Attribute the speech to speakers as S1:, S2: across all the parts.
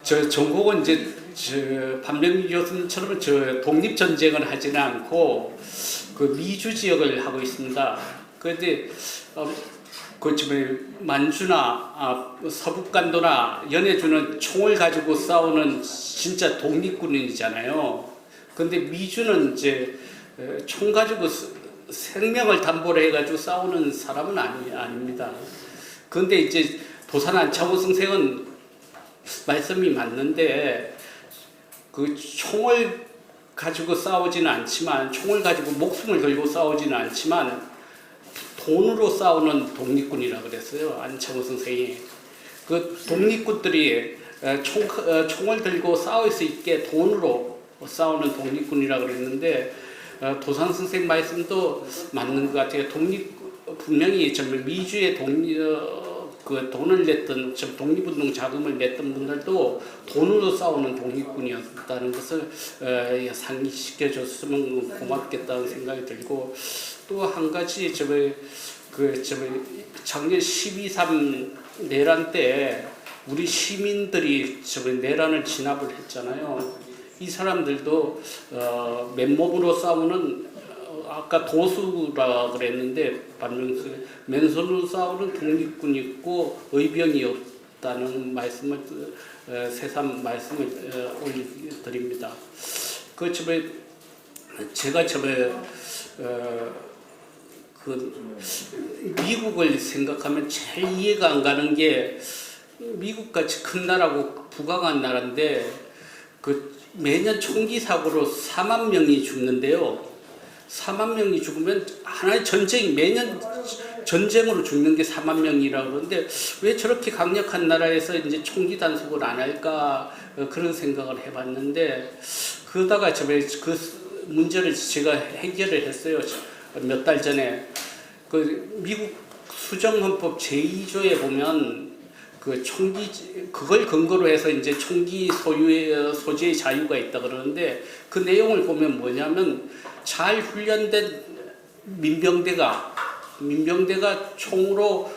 S1: 저 전공은 이제 반병미 교수님처럼 저 독립 전쟁을 하지는 않고 그 미주 지역을 하고 있습니다. 그런데 그 지금 만주나 서북간도나 연해주는 총을 가지고 싸우는 진짜 독립군인이잖아요. 근데 미주는 이제 총 가지고 생명을 담보로 해가지고 싸우는 사람은 아닙니다. 그런데 이제 도산 안창호 선생은 말씀이 맞는데 그 총을 가지고 싸우지는 않지만 총을 가지고 목숨을 걸고 싸우지는 않지만 돈으로 싸우는 독립군이라 그랬어요. 안창호 선생이. 그 독립군들이 총을 들고 싸울 수 있게 돈으로 싸우는 독립군이라 그랬는데 도산 선생 말씀도 맞는 것 같아요. 분명히 정말 미주의 그 돈을 냈던 독립운동 자금을 냈던 분들도 돈으로 싸우는 독립군이었다는 것을 상기시켜줬으면 고맙겠다는 생각이 들고 또 한 가지 작년 12.3 내란 때 우리 시민들이 내란을 진압을 했잖아요. 이 사람들도 맨몸으로 싸우는 아까 도수라 그랬는데 맨손으로 싸우는 독립군이 있고 의병이 없다는 말씀을 새삼 말씀을 올려드립니다. 그 제가 미국을 생각하면 제일 이해가 안 가는 게 미국같이 큰 나라고 부강한 나라인데 그 매년 총기 사고로 4만 명이 죽는데요. 4만 명이 죽으면 하나의 전쟁이 매년 전쟁으로 죽는 게 4만 명이라고 그러는데 왜 저렇게 강력한 나라에서 이제 총기 단속을 안 할까 그런 생각을 해봤는데 그러다가 그 문제를 제가 해결을 했어요. 몇 달 전에 그 미국 수정헌법 제2조에 보면 그 그걸 근거로 해서 이제 총기 소지의 자유가 있다 그러는데 그 내용을 보면 뭐냐면 잘 훈련된 민병대가 총으로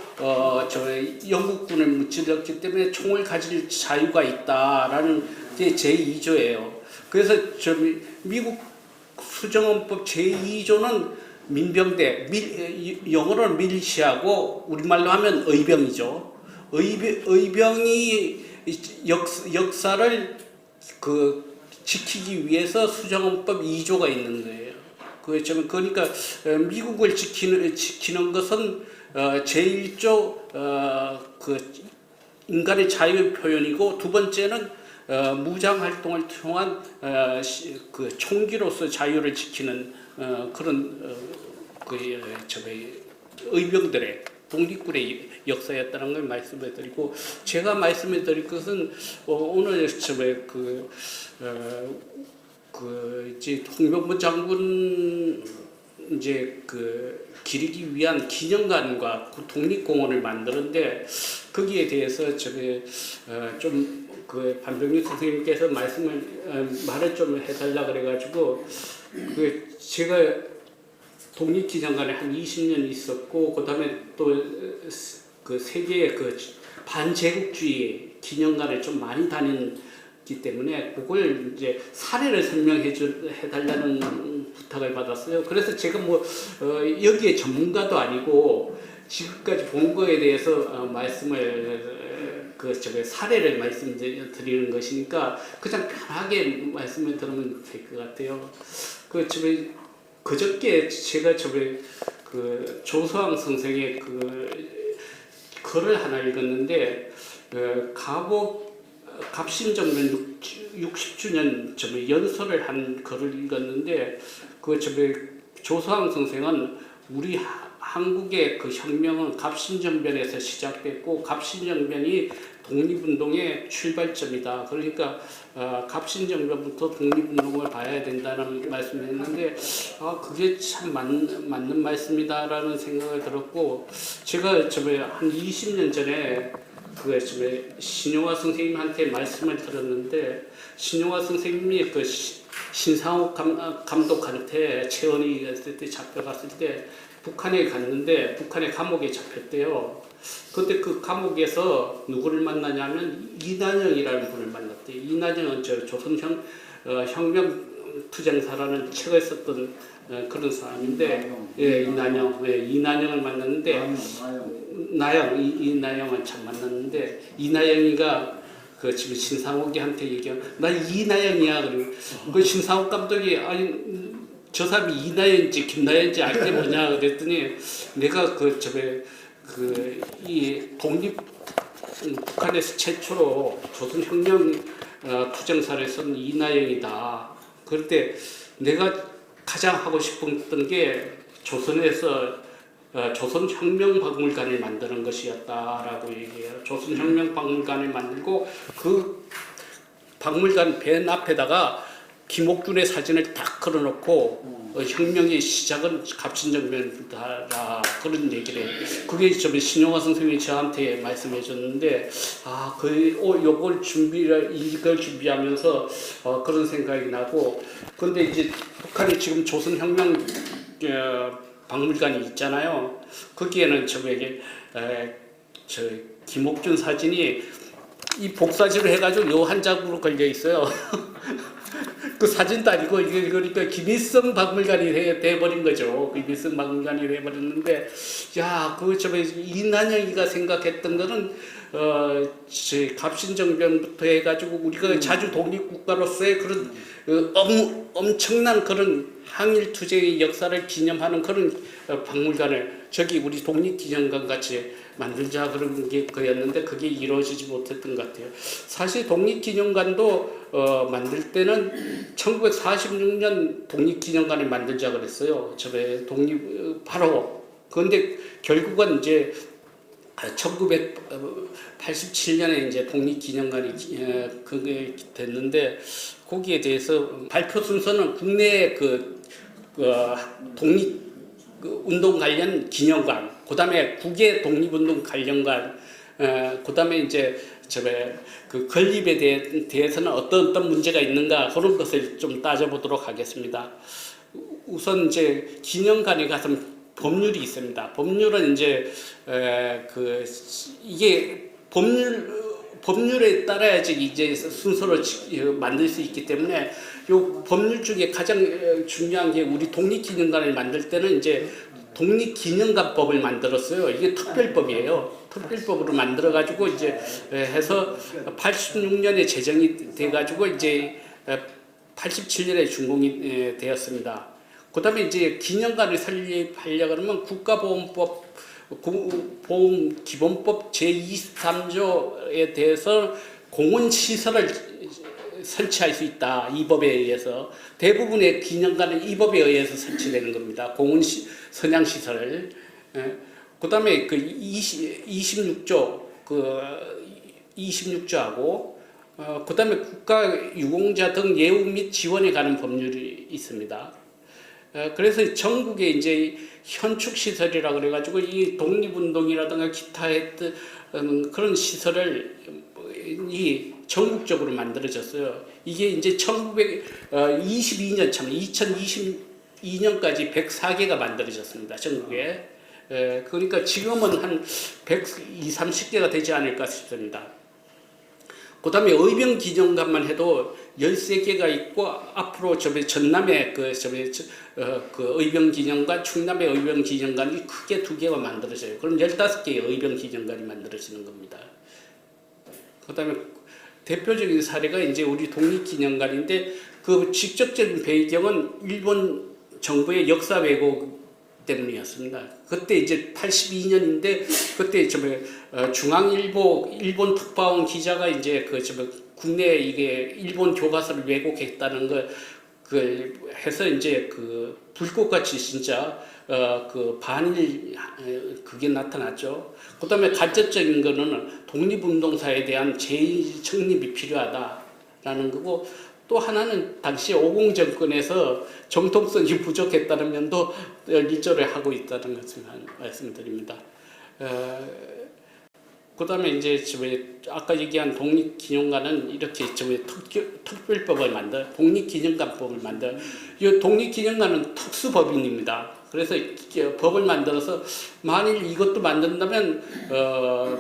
S1: 영국군을 무찌렀기 때문에 총을 가질 자유가 있다라는 게 제2조예요. 그래서 미국 수정헌법 제2조는 민병대, 영어로는 밀시하고 우리말로 하면 의병이죠. 의병이 역사를 지키기 위해서 수정헌법 2조가 있는 거예요. 그러니까 미국을 지키는 것은 제1조 인간의 자유 표현이고 두 번째는 무장 활동을 통한 총기로서 자유를 지키는 그런 의병들의 독립군의 역사였다는 걸 말씀해 드리고 제가 말씀해 드릴 것은 오늘 이제 홍명보 장군 이제 기리기 위한 기념관과 독립공원을 만드는데 거기에 대해서 반병미 선생님께서 말을 좀 해달라 그래가지고 제가 독립기념관에 한 20년 있었고 그다음에 또 세계의 반제국주의 기념관을 좀 많이 다녔기 때문에 그걸 이제 사례를 해달라는 부탁을 받았어요. 그래서 제가 여기에 전문가도 아니고 지금까지 본 거에 대해서 사례를 말씀드리는 것이니까 그냥 편하게 말씀을 들으면 될 것 같아요. 그저께 제가 조서왕 선생의 글을 하나 읽었는데 갑신정변 60주년 연설을 한 글을 읽었는데 조서왕 선생은 우리 한국의 혁명은 갑신정변에서 시작됐고 갑신정변이 독립운동의 출발점이다. 그러니까 갑신정변부터 독립운동을 봐야 된다는 말씀을 했는데 그게 참 맞는 말씀이다라는 생각을 들었고 제가 한 20년 전에 신용화 선생님한테 말씀을 들었는데 신용화 선생님이 신상옥 감독한테 최은희 했을 때 잡혀갔을 때 북한에 갔는데 북한의 감옥에 잡혔대요. 근데 그 감옥에서 누구를 만나냐면 이난영이라는 분을 만났대요. 이난영은 저 혁명 투쟁사라는 책을 썼던 그런 사람인데, 예, 이난영, 예, 이난영을 만났는데, 이난영은 참 만났는데, 이난영이가 그 지금 신상옥이한테 얘기하면, 나 이난영이야. 그리고 그 신상옥 감독이, 아니, 저 사람이 이나연인지 김나연인지 알 게 뭐냐 그랬더니, 내가 이 북한에서 최초로 조선혁명 투쟁사를 쓴 이나영이다. 그럴 때 내가 가장 하고 싶었던 게 조선에서 조선혁명박물관을 만드는 것이었다라고 얘기해요. 조선혁명박물관을 만들고 그 박물관 맨 앞에다가 김옥준의 사진을 딱 걸어놓고 혁명의 시작은 갑신정변이다 그런 얘기를 해요. 그게 신용화 선생님이 저한테 말씀해줬는데, 요걸 이걸 준비하면서 그런 생각이 나고, 근데 이제 북한이 지금 조선혁명 박물관이 있잖아요. 거기에는 김옥준 사진이 이 복사지로 해가지고 요 한 장으로 걸려 있어요. 그 사진도 아니고 이게 그러니까 김일성 박물관이 돼버린 거죠. 김일성 박물관이 돼버렸는데, 야, 이난영이가 생각했던 거는 갑신정변부터 해가지고 우리가 자주 독립국가로서의 그런 엄청난 그런 항일 투쟁의 역사를 기념하는 그런 박물관을 우리 독립기념관 같이 만들자 그런 게 거였는데, 그게 이루어지지 못했던 것 같아요. 사실 독립기념관도 만들 때는 1946년 독립기념관을 만들자 그랬어요. 바로. 그런데 결국은 이제 1987년에 이제 독립기념관이 그게 됐는데, 거기에 대해서 발표 순서는 국내 독립운동 관련 기념관, 그 다음에 국외 독립운동 관련관, 그 다음에 이제 그 건립에 대해서는 어떤 문제가 있는가 그런 것을 좀 따져보도록 하겠습니다. 우선 이제 기념관에 가서 법률이 있습니다. 법률은 이제 이게 법률에 따라야지 이제 순서로 만들 수 있기 때문에, 요 법률 중에 가장 중요한 게, 우리 독립기념관을 만들 때는 이제 독립기념관법을 만들었어요. 이게 특별법이에요. 특별법으로 만들어가지고 이제 해서 86년에 제정이 돼가지고 이제 87년에 준공이 되었습니다. 그다음에 이제 기념관을 설립하려고 그러면 국가보훈기본법 제23조에 대해서 공원시설을 설치할 수 있다. 이 법에 의해서. 대부분의 기념관은 이 법에 의해서 설치되는 겁니다. 선양시설을. 그 다음에 26조하고, 그 다음에 국가유공자 등 예우 및 지원에 관한 법률이 있습니다. 그래서 전국에 이제 현축시설이라고 그래가지고 이 독립운동이라든가 기타 했던 그런 시설을 전국적으로 만들어졌어요. 이게 이제 2022년까지 104개가 만들어졌습니다. 전국에. 그러니까 지금은 한 120, 30개가 되지 않을까 싶습니다. 그 다음에 의병기념관만 해도 13개가 있고, 앞으로 전남에 의병기념관, 충남의 의병기념관이 크게 2개가 만들어져요. 그럼 15개의 의병기념관이 만들어지는 겁니다. 그 다음에 대표적인 사례가 이제 우리 독립기념관인데, 그 직접적인 배경은 일본 정부의 역사 왜곡 때문이었습니다. 그때 이제 82년인데, 그때 중앙일보 일본 특파원 기자가 이제 국내에 이게 일본 교과서를 왜곡했다는 걸 해서 이제 불꽃같이 진짜 반일 그게 나타났죠. 그다음에 간접적인 거는 독립운동사에 대한 재정립이 필요하다라는 거고, 또 하나는 당시 오공 정권에서 정통성이 부족했다는 면도 일조를 하고 있다는 것을 말씀드립니다. 그다음에 이제 아까 얘기한 독립기념관은 이렇게 특별법을 독립기념관법을 만들. 이 독립기념관은 특수법인입니다. 그래서 법을 만들어서 만일 이것도 만든다면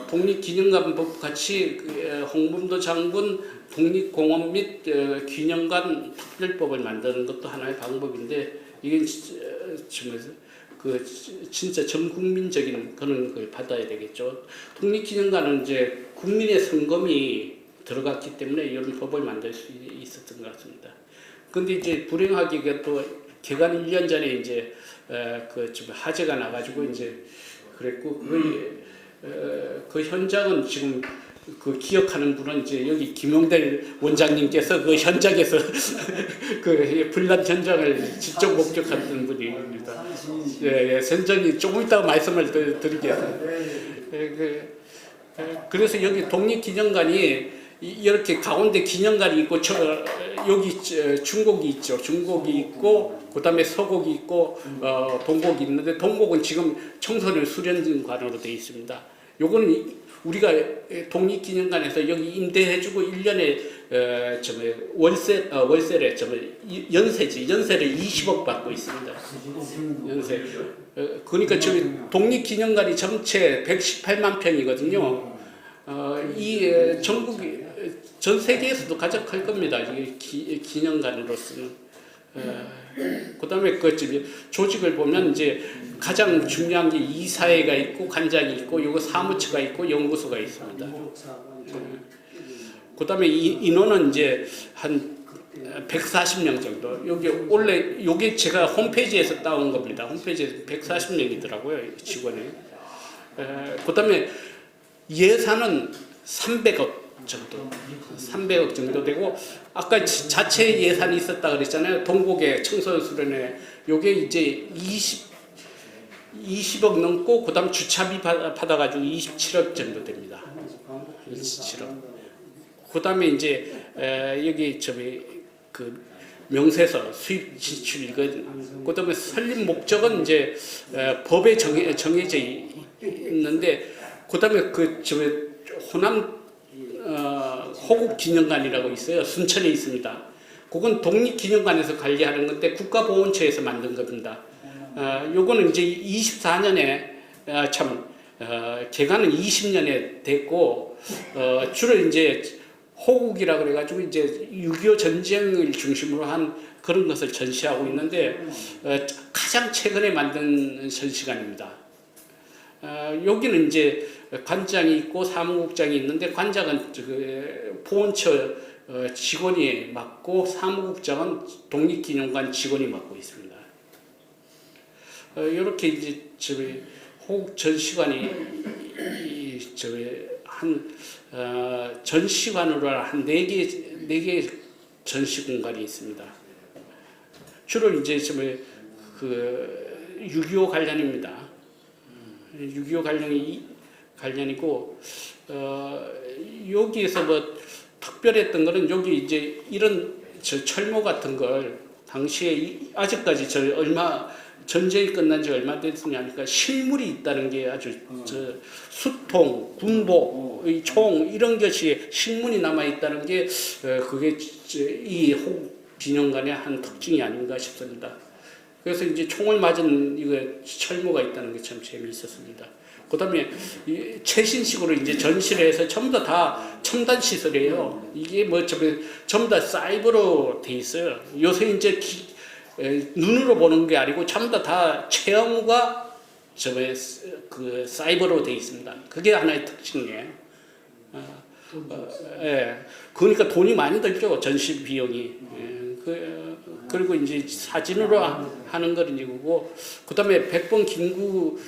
S1: 독립기념관법 같이 홍범도 장군 독립공원 및 기념관 특별법을 만드는 것도 하나의 방법인데 이게 진짜 전 국민적인 그런 걸 받아야 되겠죠. 독립기념관은 이제 국민의 성금이 들어갔기 때문에 이런 법을 만들 수 있었던 것 같습니다. 근데 이제 불행하게 또 개관 1년 전에 이제 화재가 나가지고 이제 그랬고 그 현장은 지금 기억하는 분은 이제 여기 김용될 원장님께서 그 현장에서 그 불난 현장을 직접 목격했던 분입니다. 예, 선장이 조금 이따가 말씀을 드리겠습니다. 그래서 여기 독립기념관이 이렇게 가운데 기념관이 있고 여기 중곡이 있죠. 중곡이 있고 그다음에 서곡이 있고 동곡이 있는데 동곡은 지금 청소년 수련관으로 되어 있습니다. 요거는 우리가 독립기념관에서 여기 임대해주고 1년에 월세를 연세를 20억 받고 있습니다. 연세. 그러니까 저기 독립기념관이 전체 118만 평이거든요. 이 전국이 전 세계에서도 가장 클 겁니다. 이게 기념관으로서는. 그다음에 조직을 보면 이제 가장 중요한 게 이사회가 있고 관장이 있고 요거 사무처가 있고 연구소가 있습니다. 그다음에 인원은 이제 한 140명 정도. 여기 원래 요게 제가 홈페이지에서 따온 겁니다. 홈페이지에서 140명이더라고요 직원이. 그다음에 예산은 300억 정도, 300억 정도 되고 아까 자체 예산이 있었다 그랬잖아요. 동곡의 청소년 수련회 요게 이제 20억 넘고 그다음 주차비 받아가지고 27억 정도 됩니다. 27억. 그다음에 이제 여기 그 명세서 수입 지출 이거 그다음에 설립 목적은 이제 법에 정해져 있는데 그다음에 호남 호국기념관이라고 있어요. 순천에 있습니다. 그건 독립기념관에서 관리하는 건데 국가보훈처에서 만든 겁니다. 요거는 이제 24년에 개관은 20년에 됐고 주로 이제 호국이라 그래가지고 이제 6.25 전쟁을 중심으로 한 그런 것을 전시하고 있는데 가장 최근에 만든 전시관입니다. 여기는 이제 관장이 있고 사무국장이 있는데 관장은 보훈처 직원이 맡고 사무국장은 독립기념관 직원이 맡고 있습니다. 이렇게 이제 호국 전시관이 전시관으로 한 4개 전시 공간이 있습니다. 주로 이제 6.25 관련입니다. 6.25 관련이고 여기에서 뭐 특별했던 거는 여기 이제 이런 철모 같은 걸 당시에 아직까지 전쟁이 끝난 지 얼마 됐느냐니까 실물이 있다는 게 아주 수통, 군복, 총 이런 것이 실물이 남아 있다는 게 그게 이 호국 기념관의 한 특징이 아닌가 싶습니다. 그래서 이제 총을 맞은 이거 철모가 있다는 게 참 재미있었습니다. 그다음에 최신식으로 이제 전시를 해서 전부 다 첨단 시설이에요. 이게 뭐 전부 다 사이버로 돼 있어요. 요새 이제 눈으로 보는 게 아니고 전부 다 체험과 그 사이버로 돼 있습니다. 그게 하나의 특징이에요. 그러니까 돈이 많이 들죠. 전시 비용이. 그리고 이제 사진으로 하는 건 이거고, 그다음에 백범 김구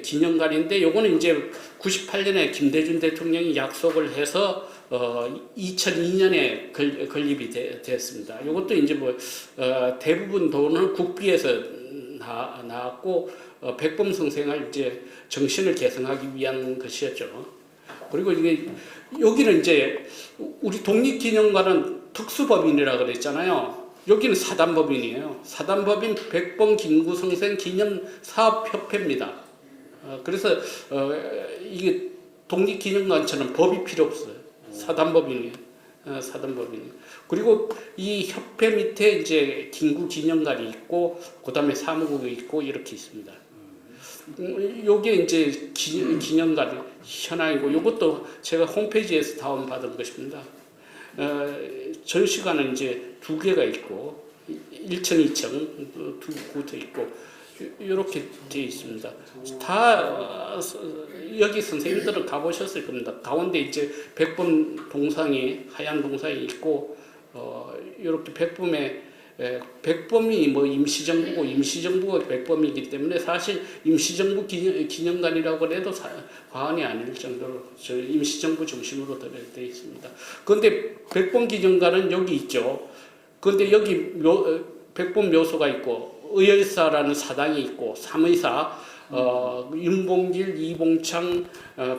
S1: 기념관인데 요거는 이제 98년에 김대중 대통령이 약속을 해서 2002년에 건립이 됐습니다. 요것도 이제 대부분 돈은 국비에서 나왔고 백범 선생을 이제 정신을 계승하기 위한 것이었죠. 그리고 이게 여기는 이제 우리 독립기념관은 특수법인이라 그랬잖아요. 여기는 사단법인이에요. 사단법인 백범 김구 선생 기념 사업협회입니다. 그래서 이게 독립기념관처럼 법이 필요 없어요. 사단법인이에요. 사단법인. 그리고 이 협회 밑에 이제 김구 기념관이 있고, 그 다음에 사무국이 있고 이렇게 있습니다. 요게 이제 기념관 현황이고, 요것도 제가 홈페이지에서 다운받은 것입니다. 전시관은 이제 두 개가 있고, 1층, 2층 두 곳에 있고, 이렇게 되어 있습니다. 다 여기 선생님들은 가보셨을 겁니다. 가운데 이제 백범 동상이, 하얀 동상이 있고, 이렇게 백범이 뭐 임시정부고, 임시정부가 백범이기 때문에 사실 임시정부 기념관이라고 해도 과언이 아닐 정도로 저 임시정부 중심으로 되어 있습니다. 그런데 백범 기념관은 여기 있죠. 그런데 여기 백범 묘소가 있고, 의열사라는 사당이 있고, 삼의사, 윤봉길, 이봉창,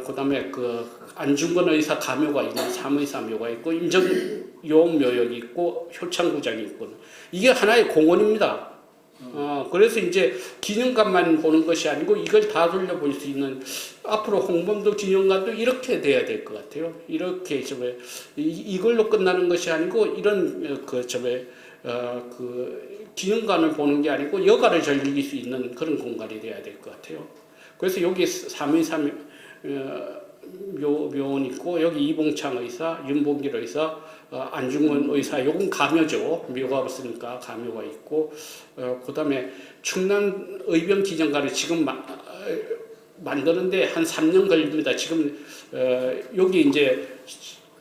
S1: 그다음에 그 안중근 의사 가묘가 있는 삼의사 묘가 있고, 임정용 묘역이 있고, 효창구장이 있고, 이게 하나의 공원입니다. 그래서 이제 기념관만 보는 것이 아니고 이걸 다 돌려볼 수 있는, 앞으로 홍범도 기념관도 이렇게 돼야 될 것 같아요. 이렇게 이걸로 끝나는 것이 아니고 이런 그 기념관을 보는 게 아니고 여가를 즐길 수 있는 그런 공간이 돼야 될 것 같아요. 그래서 여기 3.23 묘원 있고, 여기 이봉창 의사, 윤봉길 의사, 안중근 의사, 요건 가묘죠. 묘가 없으니까 가묘가 있고, 그 다음에 충남 의병 기념관을 지금 만드는데 한 3년 걸립니다. 지금 여기 이제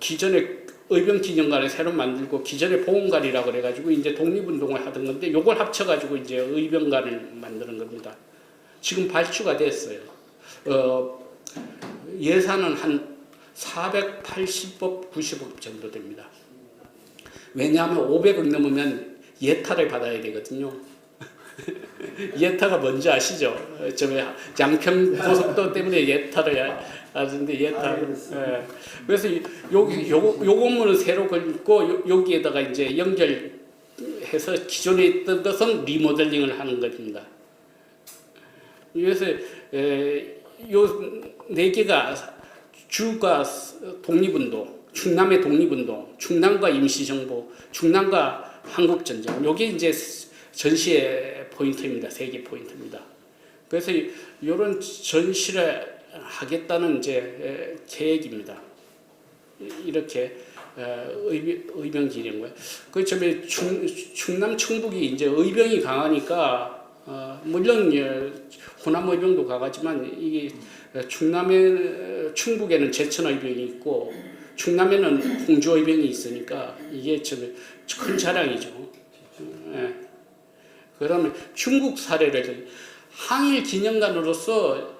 S1: 기존에 의병 기념관을 새로 만들고, 기존에 보훈관이라고 그래가지고 이제 독립운동을 하던 건데, 요걸 합쳐가지고 이제 의병관을 만드는 겁니다. 지금 발주가 됐어요. 예산은 한 480억, 90억 정도 됩니다. 왜냐하면 500억 넘으면 예타를 받아야 되거든요. 예타가 뭔지 아시죠? 양평 고속도로 때문에 예타를 하는데, 예타. 그래서 요 건물은 새로 걸고, 여기에다가 이제 연결해서 기존에 있던 것은 리모델링을 하는 겁니다. 그래서 요 네 개가 주가 독립운동, 충남의 독립운동, 충남과 임시정부, 충남과 한국전쟁. 요게 이제 전시의 포인트입니다. 세 개 포인트입니다. 그래서 이런 전시를 하겠다는 이제 계획입니다. 이렇게 의병 기념관. 그 충남 충북이 이제 의병이 강하니까, 물론 호남 의병도 강하지만 이게 충북에는 제천 의병이 있고, 충남에는 홍주 의병이 있으니까 이게 큰 자랑이죠. 그다음에 중국 사례를, 항일 기념관으로서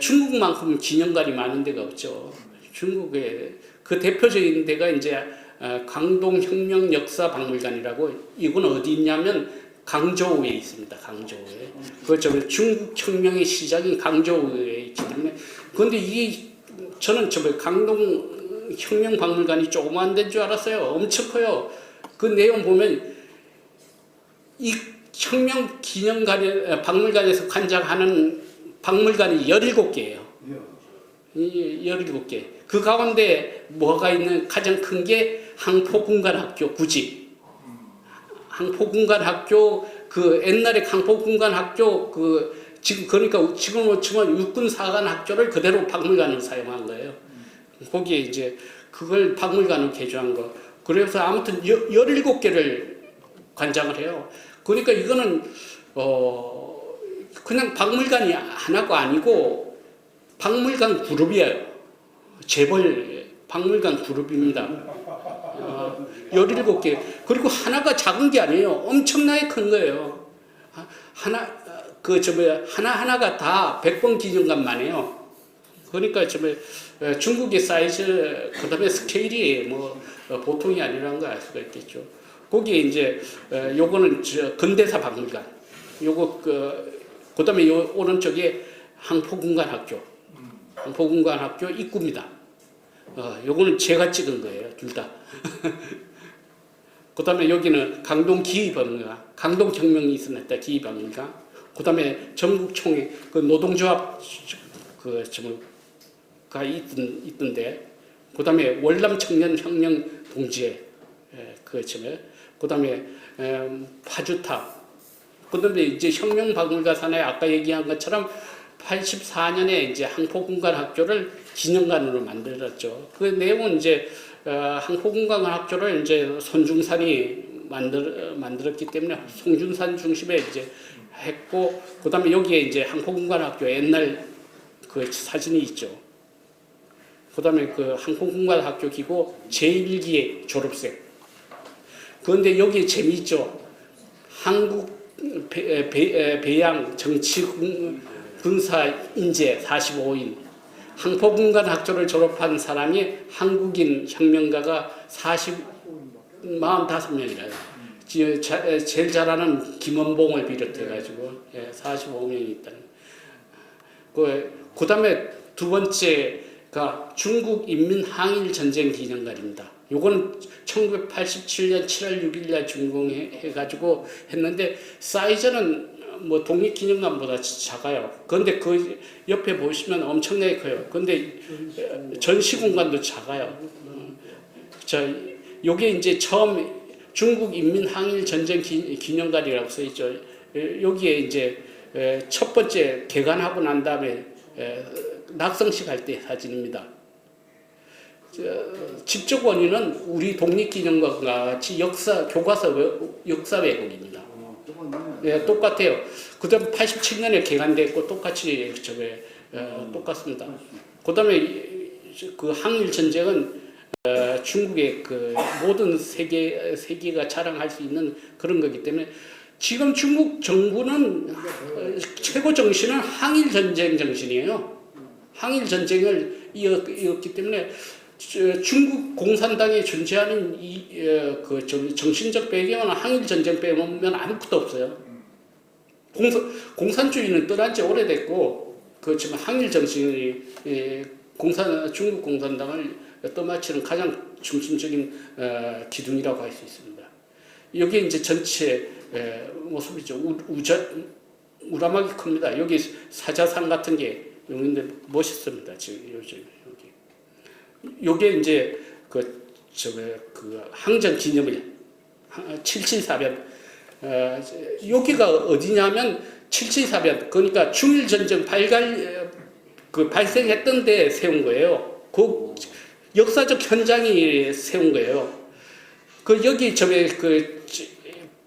S1: 중국만큼 기념관이 많은 데가 없죠. 중국에 그 대표적인 데가 이제 강동혁명 역사박물관이라고, 이건 어디 있냐면 강저우에 있습니다. 강저우에. 그 중국 혁명의 시작이 강저우에 있기 때문에. 그런데 이게 저는 강동 혁명 박물관이 조그만 데인 줄 알았어요. 엄청 커요. 그 내용 보면 이 혁명 기념관에, 박물관에서 관장하는 박물관이 17개예요. 17개. 그 가운데 뭐가 있는, 가장 큰 게 항포군관학교 구직. 항포군관학교, 그 옛날에 항포군관학교 지금 그러니까 지금으로 치면 육군사관학교를 그대로 박물관으로 사용한 거예요. 거기에 이제 그걸 박물관으로 개조한 거. 그래서 아무튼 17개를 관장을 해요. 그러니까 이거는 그냥 박물관이 하나가 아니고 박물관 그룹이에요. 재벌 박물관 그룹입니다. 17개. 그리고 하나가 작은 게 아니에요. 엄청나게 큰 거예요. 하나하나가 다 백범 기념관만 해요. 그러니까 중국의 사이즈, 그 다음에 스케일이 보통이 아니라는 걸 알 수가 있겠죠. 거기에 이제, 요거는 근대사 박물관. 요거, 그 다음에 요 오른쪽에 항포군관학교. 항포군관학교 입구입니다. 요거는 제가 찍은 거예요. 둘 다. 그 다음에 여기는 강동 기의박물관, 강동혁명이 있었다 기의박물관. 그 다음에 전국총회, 그 노동조합, 있던데, 그 다음에 월남 청년 혁명 동지회, 그 다음에 파주탑, 그 다음에 이제 혁명박물가산에 아까 얘기한 것처럼 84년에 이제 항포군관학교를 기념관으로 만들었죠. 그 내용은 이제 항포군관학교를 이제 손중산이 만들었기 때문에 송중산 중심에 이제 했고, 그 다음에 여기에 이제 항포군관학교 옛날 그 사진이 있죠. 그 다음에 그 항공군관학교 기고 제1기 졸업생. 그런데 여기에 재미있죠. 한국 배양 정치 군사 인재 45인. 항포군관학교를 졸업한 사람이 한국인 혁명가가 45명이라요. 제일 잘하는 김원봉을 비롯해가지고 45명이 있다. 그 다음에 두 번째가 중국 인민항일전쟁 기념관입니다. 요거는 1987년 7월 6일날 준공해가지고 했는데 사이즈는 뭐 독립기념관보다 작아요. 그런데 그 옆에 보시면 엄청나게 커요. 그런데 전시공간도 작아요. 요게 이제 처음 중국 인민항일전쟁 기념관이라고 써 있죠. 여기에 이제 첫 번째 개관하고 난 다음에 낙성식 할 때 사진입니다. 직접 원인은 우리 독립기념관과 같이 역사 왜곡입니다. 네, 똑같아요. 그다음 87년에 개관됐고 똑같이 똑같습니다. 그다음에 그 항일 전쟁은 중국의 그 모든 세계가 자랑할 수 있는 그런 거기 때문에 지금 중국 정부는 최고 정신은 항일 전쟁 정신이에요. 항일 전쟁을 이었기 때문에 중국 공산당이 존재하는 그 정신적 배경은 항일 전쟁 빼놓으면 아무것도 없어요. 공산주의는 떠난 지 오래됐고, 그 지금 항일 정신이 중국 공산당을 떠받치는 가장 중심적인 기둥이라고 할 수 있습니다. 여기 이제 전체 모습이죠. 우람하게 큽니다. 여기 사자산 같은 게 있는데 멋있습니다. 지금 요즘 요게 이제 그 항전 기념일 7.7사변 여기가 어디냐면 7.7사변 그러니까 중일 전쟁 발생했던 데 세운 거예요. 그 역사적 현장이 세운 거예요. 여기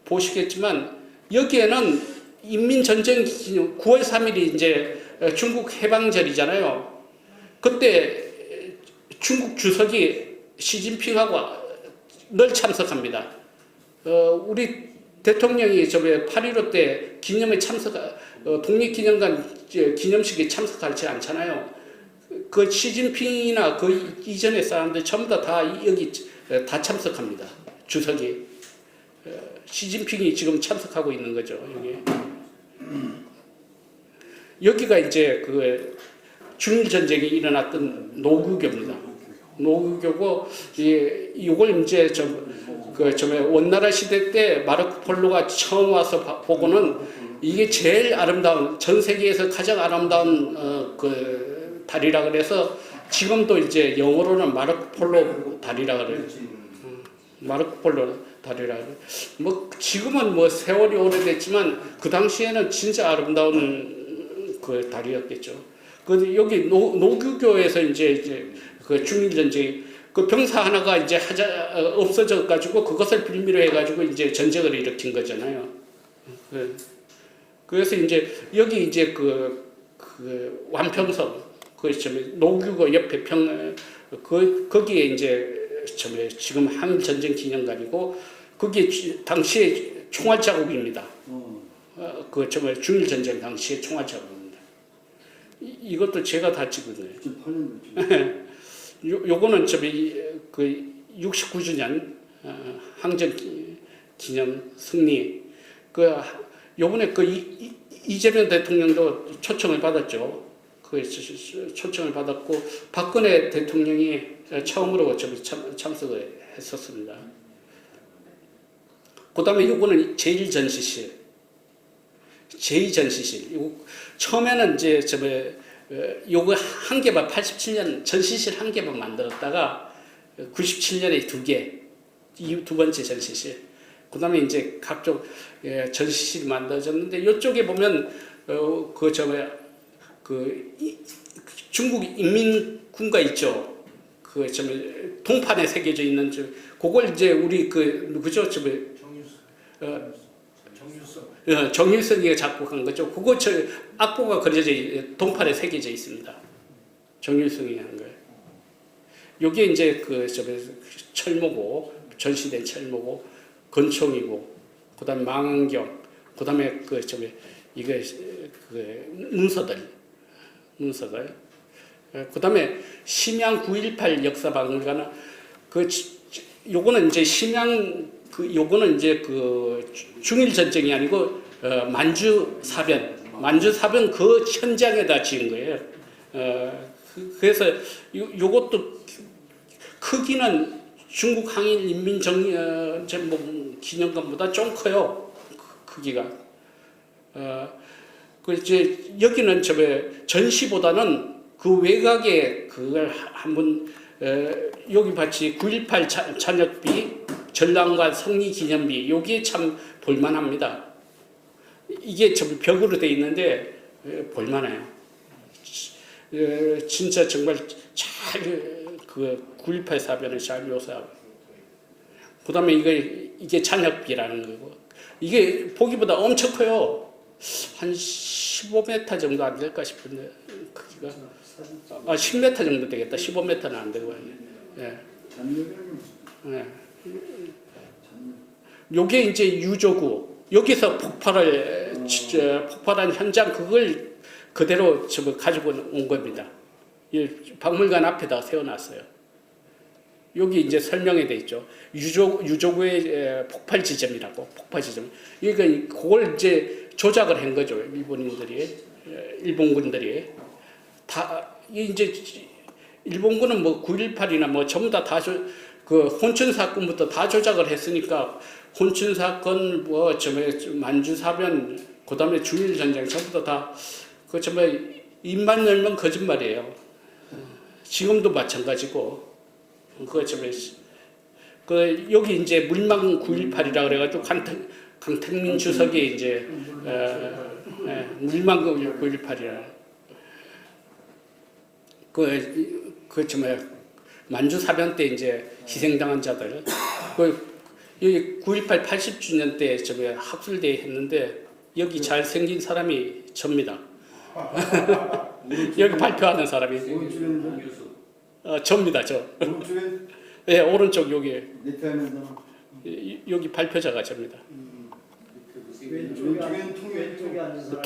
S1: 보시겠지만 여기에는 인민전쟁 9월 3일이 이제 중국 해방절이잖아요. 그때 중국 주석이 시진핑하고 늘 참석합니다. 우리 대통령이 8.15 때 기념에 독립기념관 기념식에 참석하지 않잖아요. 그 시진핑이나 그 이전의 사람들 전부 다 여기 다 참석합니다. 주석이. 시진핑이 지금 참석하고 있는 거죠. 여기가 이제 그 중일 전쟁이 일어났던 노구교입니다. 노구교고 이걸 이제 원나라 시대 때 마르코 폴로가 처음 와서 보고는 이게 제일 아름다운 전 세계에서 가장 아름다운 그 다리라 그래서 지금도 이제 영어로는 마르코 폴로 다리라 그래요. 마르코 폴로 다리라. 뭐 지금은 뭐 세월이 오래됐지만 그 당시에는 진짜 아름다운 그 다리였겠죠. 그 여기 노규교에서 이제 그 중일전쟁 그 병사 하나가 이제 없어져 가지고 그것을 빌미로 해가지고 이제 전쟁을 일으킨 거잖아요. 그래서 이제 여기 이제 그 완평성 노규교 옆에 거기에 이제 지금 항일전쟁 기념관이고 그게 당시에 총알 자국입니다. 중일전쟁 당시에 총알 자국입니다. 이것도 제가 다 찍은 거예요. 요거는 69주년 항전 기념 승리. 요번에 이재명 대통령도 초청을 받았죠. 초청을 받았고 박근혜 대통령이 처음으로 참석을 했었습니다. 그다음에 요거는 제2전시실. 처음에는 이제 요거 한 개만 87년 전시실 한 개만 만들었다가 97년에 두 개, 이 두 번째 전시실. 그다음에 이제 각종 전시실이 만들어졌는데 이쪽에 보면 중국 인민군가 있죠. 동판에 새겨져 있는 그걸 이제 우리 누구죠? 정일성이가 작곡한 거죠. 그거 악보가 그려져 동판에 새겨져 있습니다. 정일성이 한 거예요. 요게 이제 철모고 전시된 철모고 건총이고 그다음에 망원경 그다음에 이게 문서들 그다음에 심양 9.18 역사박물관은 요거는 이제 심양 요거는 이제 중일 전쟁이 아니고 만주 사변 그 현장에다 지은 거예요. 그래서 요것도 크기는 중국 항일 인민정전 기념관보다 좀 커요. 크기가. 이제 여기는 전시보다는 그 외곽에 그걸 한번 여기 봤지 9.18 찬역비 전랑관 성리 기념비 여기에 참 볼만합니다. 이게 벽으로 돼 있는데 볼만해요. 진짜 정말 잘 9.18 사변을 잘 묘사하고. 그다음에 이게 찬역비라는 거고 이게 보기보다 엄청 커요. 한 15m 정도 안 될까 싶은데 크기가 10m 정도 되겠다. 15m는 안 되고. 예. 예. 요게 이제 유조구 여기서 폭발한 현장 그걸 그대로 가지고 온 겁니다. 박물관 앞에다 세워놨어요. 여기 이제 설명이 돼 있죠. 유조구의 폭발 지점이라고 폭발 지점. 그걸 이제 조작을 한 거죠. 일본군들이 다 이제 일본군은 9.18이나 전부 다 혼천 사건부터 다 조작을 했으니까 혼천 사건 만주 사변 그다음에 중일 전쟁 전부 다 입만 열면 거짓말이에요. 지금도 마찬가지고 여기 이제 물망 9.18이라 그래가지고 강택민 주석이 이제 물망 9.18이라 만주 사변 때 이제 희생당한 자들 여기 9.18 80주년 때 학술대회 했는데 여기 잘생긴 사람이 접니다. 여기 발표하는 사람이 접니다. 네, 오른쪽 여기 발표자가 접니다.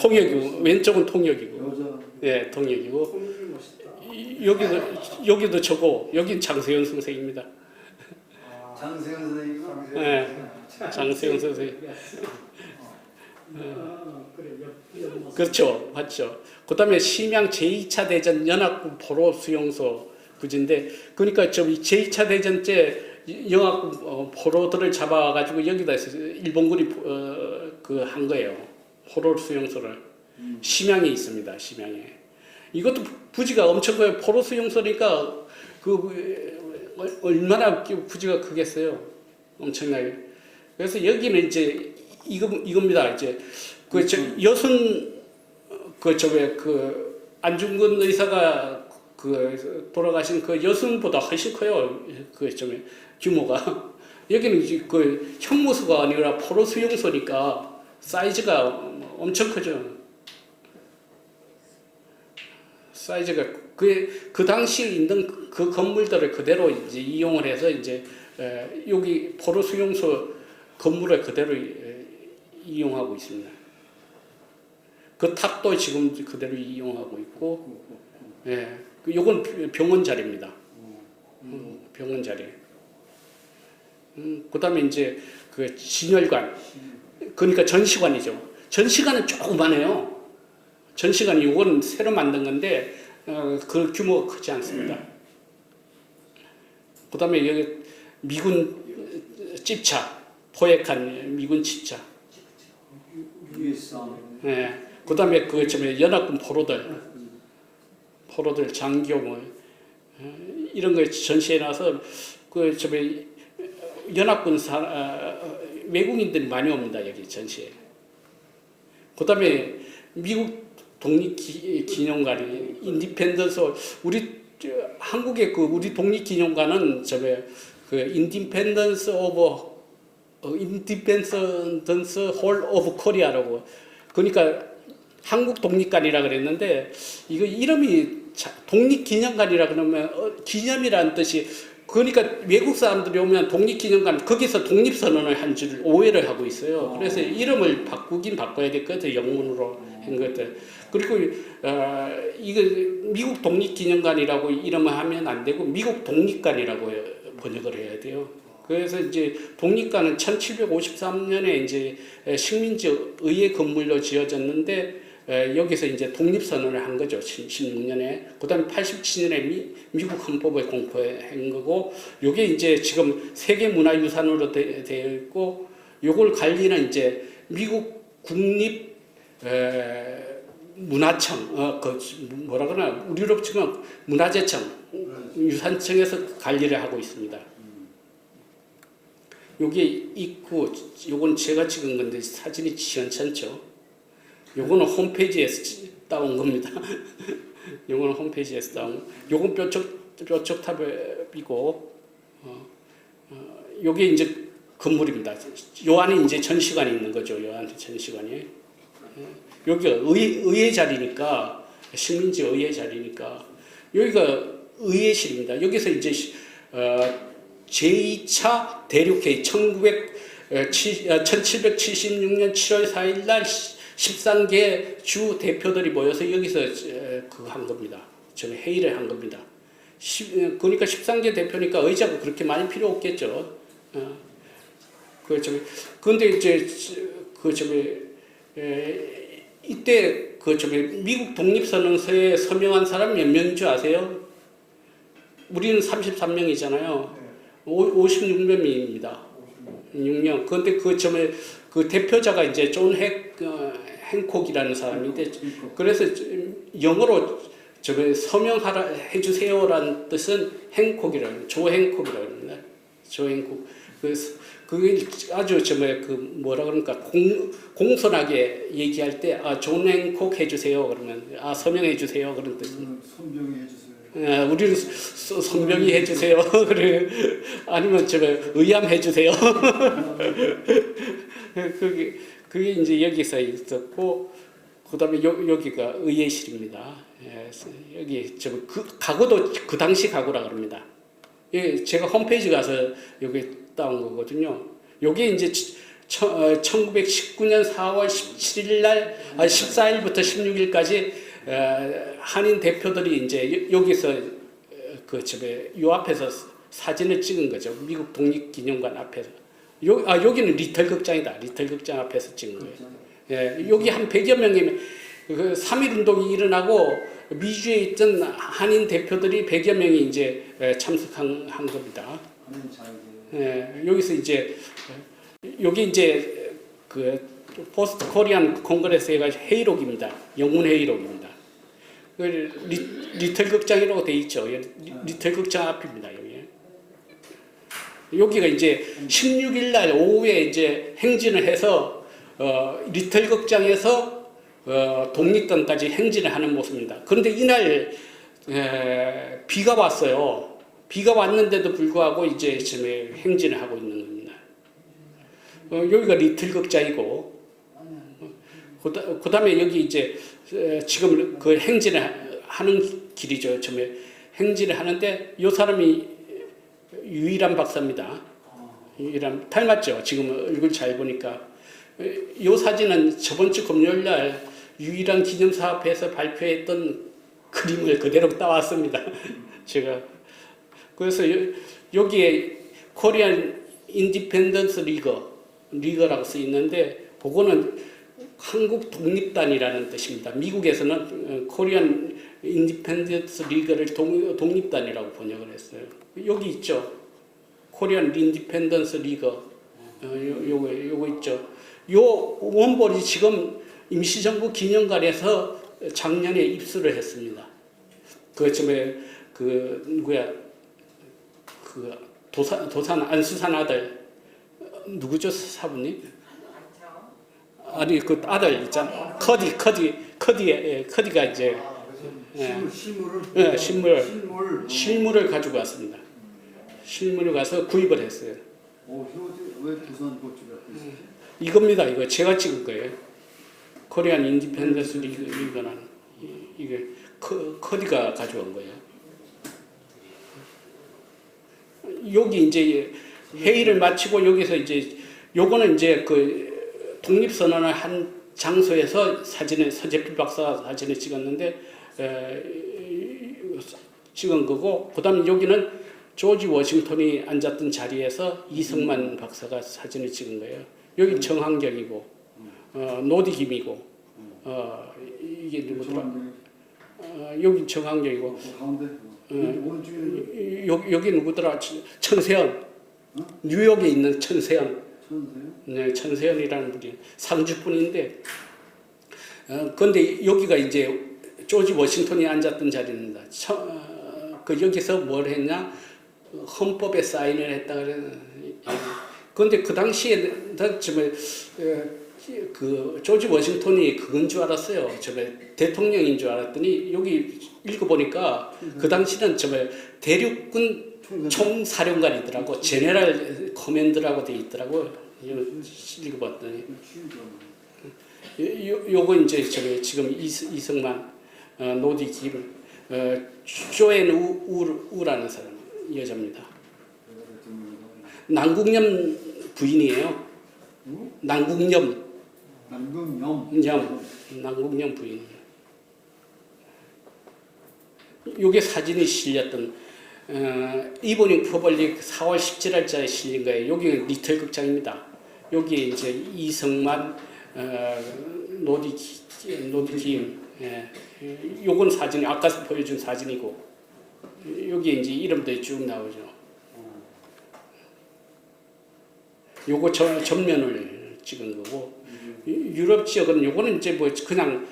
S1: 통역이고 왼쪽은 통역이고 네, 통역이고 여기도 저고 여긴 장세현 선생입니다.
S2: 장세현 선생님.
S1: 네, 장세현 선생님. 그렇죠, 맞죠. 그다음에 심양 제2차 대전 연합군 포로 수용소 부지인데, 그러니까 제2차 대전 때 연합군 포로들을 잡아가지고 여기다 일본군이 한 거예요. 포로 수용소를 심양에 있습니다. 심양에. 이것도 부지가 엄청 커요. 포로 수용소니까 얼마나 부지가 크겠어요. 엄청나게. 그래서 여기는 이제 이겁니다. 이제 여순 안중근 의사가 돌아가신 여순보다 훨씬 커요. 규모가. 여기는 이제 형무소가 아니라 포로 수용소니까 사이즈가 엄청 크죠. 사이즈가 그 당시에 있는 그 건물들을 그대로 이제 이용을 해서 이제 여기 포로 수용소 건물을 그대로 이용하고 있습니다. 그 탑도 지금 그대로 이용하고 있고, 예, 요건 병원 자리입니다. 병원 자리. 그다음에 이제 진열관, 그러니까 전시관이죠. 전시관은 조그만해요. 전시관이 요건 새로 만든 건데 그 규모가 크지 않습니다. 그다음에 여기 미군 집차, 포획한 미군 집차. 예. 그다음에 연합군 포로들. 포로들 장경을 이런 거 전시해놔서 그 저기 연합군 외국인들이 많이 옵니다 여기 전시에. 그다음에 미국 독립기념관이 인디펜던스 우리 한국의 그 우리 독립기념관은 저기 그 인디펜던스 홀 오브 코리아라고 그러니까 한국 독립관이라 그랬는데 이거 이름이 독립기념관이라 그러면 기념이라는 뜻이 그러니까 외국 사람들이 오면 독립기념관 거기서 독립선언을 한 줄 오해를 하고 있어요. 그래서 이름을 바꾸긴 바꿔야 될 것 같아요. 영문으로 한 것들. 그리고 이거 미국 독립기념관이라고 이름을 하면 안 되고 미국 독립관이라고 번역을 해야 돼요. 그래서 이제 독립관은 1753년에 이제 식민지 의회 건물로 지어졌는데 여기서 이제 독립선언을 한 거죠. 16년에. 그 다음에 87년에 미국 헌법을 공포한 거고, 요게 이제 지금 세계문화유산으로 되어 있고, 요걸 관리는 이제 미국 국립 문화청, 뭐라 그러나, 우리로 치면 문화재청, 유산청에서 관리를 하고 있습니다. 요게 있고, 요건 제가 찍은 건데 사진이 시원찮죠. 요거는 홈페이지에서 따온 겁니다. 요거는 홈페이지에서 따온. 요건 뾰족탑이고, 요게 이제 건물입니다. 요 안에 이제 전시관이 있는 거죠. 요 안에 전시관이. 여기가 의회 자리니까, 식민지 의회 자리니까, 여기가 의회실입니다. 여기서 이제, 제2차 대륙회의 1776년 7월 4일 날 13개 주 대표들이 모여서 여기서 그거 한 겁니다. 저 회의를 한 겁니다. 그러니까 13개 대표니까 의자가 그렇게 많이 필요 없겠죠. 그런데 이제 이때 미국 독립선언서에 서명한 사람 몇 명인 줄 아세요? 우리는 33명이잖아요. 56명입니다. 6명. 그런데 그 대표자가 이제 존 행콕이라는 사람인데, 그래서 영어로 서명하라 해주세요라는 뜻은 행콕이라는, 조 행콕이라고 합니다. 조 행콕. 그래서 그게 아주 뭐라 그러니까 공손하게 얘기할 때, 존 행콕 해주세요. 그러면, 서명해 주세요. 그런 뜻.
S2: 손병이 해주세요.
S1: 우리는 손병이 해주세요. 그래. 아니면 의암 해주세요. 그게 이제 여기서 있었고, 그 다음에 여기가 의회실입니다. 여기 가구도 그 당시 가구라 그럽니다. 제가 홈페이지 가서 여기 따온 거거든요. 여기 이제 1919년 4월 17일 날, 14일부터 16일까지 한인 대표들이 이제 여기서 요 앞에서 사진을 찍은 거죠. 미국 독립기념관 앞에서. 여기는 리틀 극장이다. 리틀 극장 앞에서 찍은 거예요. 여기 한 100여 명의 3.1 운동이 일어나고 미주에 있던 한인 대표들이 100여 명이 이제 참석한 겁니다. 여기서 이제 여기 이제 포스트 코리안 콩그레스 해가지고 회의록입니다. 영문 회의록입니다. 리틀 극장이라고 돼 있죠. 리틀 극장 앞입니다. 여기가 이제 16일 날 오후에 이제 행진을 해서 리틀 극장에서 독립관까지 행진을 하는 모습입니다. 그런데 이날 비가 왔어요. 비가 왔는데도 불구하고 이제 지금 행진을 하고 있는 겁니다. 여기가 리틀 극장이고, 그 다음에 여기 이제 지금 그 행진을 하는 길이죠. 처음에 행진을 하는데 이 사람이 유일한 박사입니다. 유일한 닮았죠. 지금 얼굴 잘 보니까. 이 사진은 저번 주 금요일 날 유일한 기념사 앞에서 발표했던 그림을 그대로 따왔습니다. 제가 그래서 여기에 코리안 인디펜던스 리거라고 써 있는데, 그거는 한국 독립단이라는 뜻입니다. 미국에서는 코리안 인디펜던스 리거를 독립단이라고 번역을 했어요. 여기 있죠. 코리안 인디펜던스 리거. 요거 있죠. 요 원본이 지금 임시정부 기념관에서 작년에 입수를 했습니다. 그 점에 그 누구야 그 도산 안수산 아들 누구죠 사부님? 아니 그 아들 있잖아 커디가 이제 실물을 가지고 왔습니다. 실물을 가서 구입을 했어요.
S2: 왜 부산 고추가 있었지?
S1: 이겁니다. 이거 제가 찍은 거예요. 코리안 인디펜던스 리그라는 이게 커디가 가져온 거예요. 여기 이제 회의를 마치고 여기서 이제 요거는 이제 그 독립선언을 한 장소에서 사진을 서재필 박사가 사진을 찍었는데 찍은 거고, 그다음에 여기는 조지 워싱턴이 앉았던 자리에서 이승만 박사가 사진을 찍은 거예요. 여기 정한경이고 노디김이고 이게 누구더라? 여기 정한경이고 여기 누구더라? 천세현. 뉴욕에 있는 천세현. 네, 천세현이라는 분이 상주분인데, 그런데 여기가 이제 조지 워싱턴이 앉았던 자리입니다. 그 여기서 뭘 했냐? 헌법에 사인을 했다 그러는. 그런데 그 당시에 그 조지 워싱턴이 그건 줄 알았어요. 대통령인 줄 알았더니 여기 읽어보니까 그 당시는 대륙군 총사령관이더라고. 제네럴 커맨드라고 돼 있더라고. 읽어봤더니 요거 이제 지금 이승만, 노디김, 조앤 우라는 사람 여자입니다. 남궁염 부인이에요. 남궁염 부인이에요. 요게 사진이 실렸던 이브닝 퍼블릭 4월 17일자에 실린 거예요. 여기 리틀 극장입니다. 여기 이제 이승만, 노디김, 요건 사진이 아까 보여준 사진이고, 여기 이제 이름들이 쭉 나오죠. 요거 전면을 찍은 거고, 유럽 지역은 요거는 이제 뭐 그냥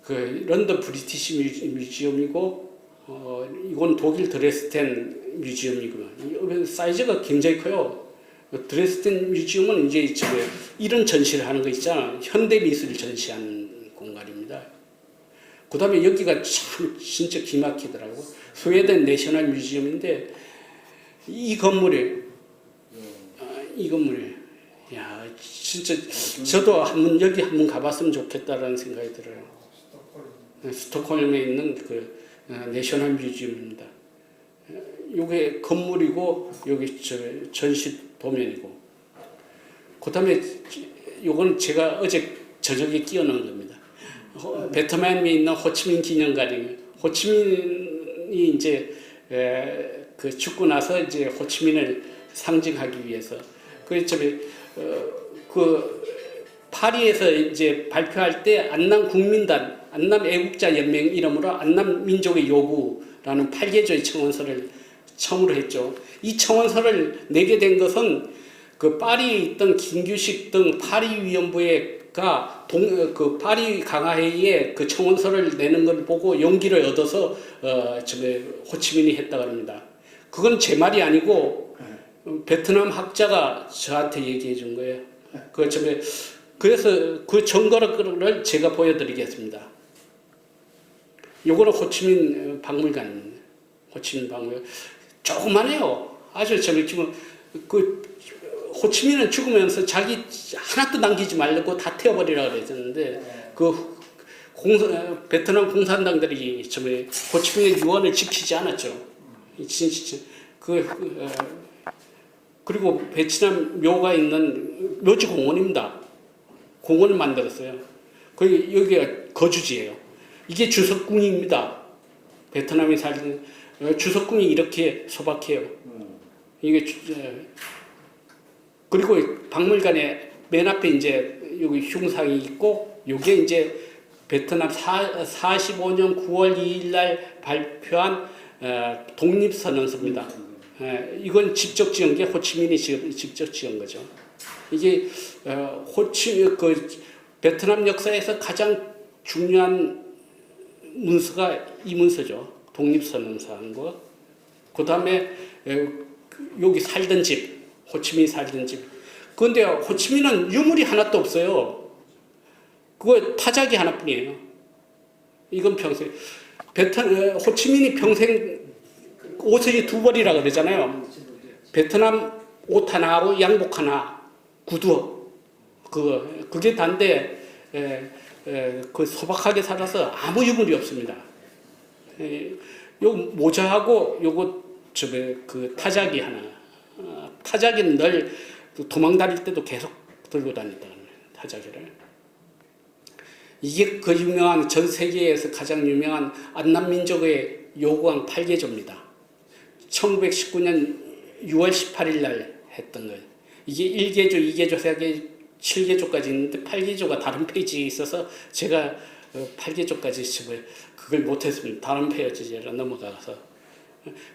S1: 그 런던 브리티시 뮤지엄이고, 이건 독일 드레스덴 뮤지엄이고요. 사이즈가 굉장히 커요. 드레스덴 뮤지엄은 이제 이런 전시를 하는 거 있잖아. 현대 미술을 전시하는 공간입니다. 그 다음에 여기가 참 진짜 기막히더라고. 스웨덴 내셔널 뮤지엄인데 이 건물에 야 진짜 저도 여기 한번 가봤으면 좋겠다라는 생각이 들어요. 스톡홀름에 있는 그 내셔널 뮤지엄입니다. 요게 건물이고 여기 전시 도면이고, 그다음에 요거는 제가 어제 저녁에 끼워놓은 겁니다. 베트남에 있는 호치민 기념관이에요. 호치민이 이제 그 죽고 나서 이제 호치민을 상징하기 위해서 그 파리에서 이제 발표할 때 안남 국민단, 안남 애국자 연맹 이름으로 안남 민족의 요구라는 8개조의 청원서를 처음으로 했죠. 이 청원서를 내게 된 것은 그 파리에 있던 김규식 등 파리 위원부가 그 파리 강화회의에 그 청원서를 내는 걸 보고 용기를 얻어서 호치민이 했다고 합니다. 그건 제 말이 아니고 베트남 학자가 저한테 얘기해 준 거예요. 그래서 그 증거를 제가 보여드리겠습니다. 요거는 호치민 박물관입니다. 호치민 박물관. 조그만해요. 아주 지금 그 호치민은 죽으면서 자기 하나도 남기지 말고 다 태워버리라 그랬었는데 베트남 공산당들이 호치민의 유언을 지키지 않았죠. 그리고 베트남 묘가 있는 묘지 공원입니다. 공원을 만들었어요. 여기가 거주지예요. 이게 주석궁입니다. 베트남에 살는 주석궁이 이렇게 소박해요. 그리고 박물관에 맨 앞에 이제 여기 흉상이 있고, 요게 이제 베트남 45년 9월 2일 날 발표한 독립선언서입니다. 이건 직접 지은 게 호치민이 직접 지은 거죠. 이게 베트남 역사에서 가장 중요한 문서가 이 문서죠. 독립선언서 한 거. 그 다음에 여기 살던 집, 호치민 살던 집. 그런데 호치민은 유물이 하나도 없어요. 그거 타작이 하나뿐이에요. 이건 평생. 호치민이 평생 옷을 두 벌이라 그러잖아요. 베트남 옷 하나하고 양복 하나, 구두. 그게 단데, 그 소박하게 살아서 아무 유물이 없습니다. 요 모자하고 요거 그 타작이 하나. 타작이는 늘 도망 다닐 때도 계속 들고 다녔다. 타작이를. 이게 그 유명한 전 세계에서 가장 유명한 안남민족의 요구왕 8개조입니다. 1919년 6월 18일 날 했던 거예요. 이게 1개조, 2개조, 3개조, 7개조까지 있는데 8개조가 다른 페이지에 있어서 제가 8개조까지 그걸 못했습니다. 다른 페이지로 넘어가서.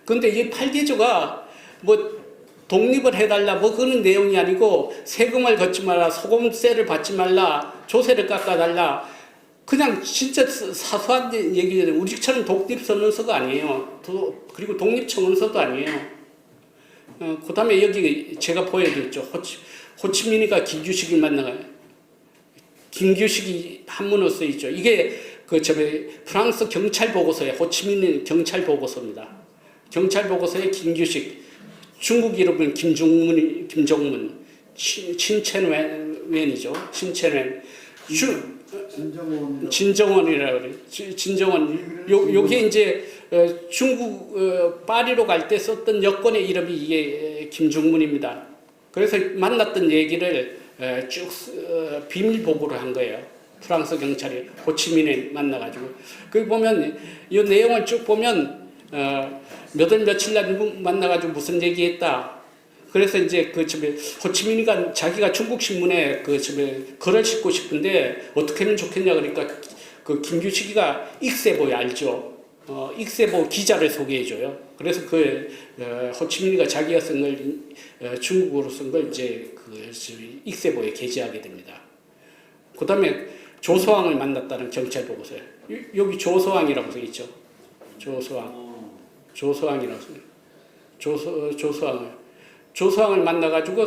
S1: 근데 이 8개조가 뭐 독립을 해달라 뭐 그런 내용이 아니고 세금을 걷지 말라, 소금세를 받지 말라, 조세를 깎아달라. 그냥 진짜 사소한 얘기예요. 우리처럼 독립선언서가 아니에요. 그리고 독립청원서도 아니에요. 그 다음에 여기 제가 보여드렸죠. 호치민이가 김규식을 만나요. 김규식이 한문으로 쓰이죠. 이게 프랑스 경찰 보고서에 호치민 경찰 보고서입니다. 경찰 보고서에 김규식, 중국 이름은 김종문, 친첸웬이죠. 친첸웬. 진정원이라고 그래요. 진정원. 요게 이제 중국 파리로 갈 때 썼던 여권의 이름이 이게 김중문입니다. 그래서 만났던 얘기를 쭉 비밀 보고를 한 거예요. 프랑스 경찰이 호치민에 만나가지고. 거기 보면 이 내용을 쭉 보면 몇 월 며칠 날 만나가지고 무슨 얘기했다. 그래서 이제 호치민이가 자기가 중국 신문에 글을 싣고 싶은데 어떻게 하면 좋겠냐 그러니까 그 김규식이가 익세보에 알죠. 익세보 기자를 소개해줘요. 그래서 호치민이가 자기가 쓴 걸 중국어로 쓴 걸 이제 익세보에 게재하게 됩니다. 그 다음에 조소왕을 만났다는 경찰 보고서요. 여기 조소왕이라고 써 있죠. 조소왕이라고 써요. 조소왕을 만나가지고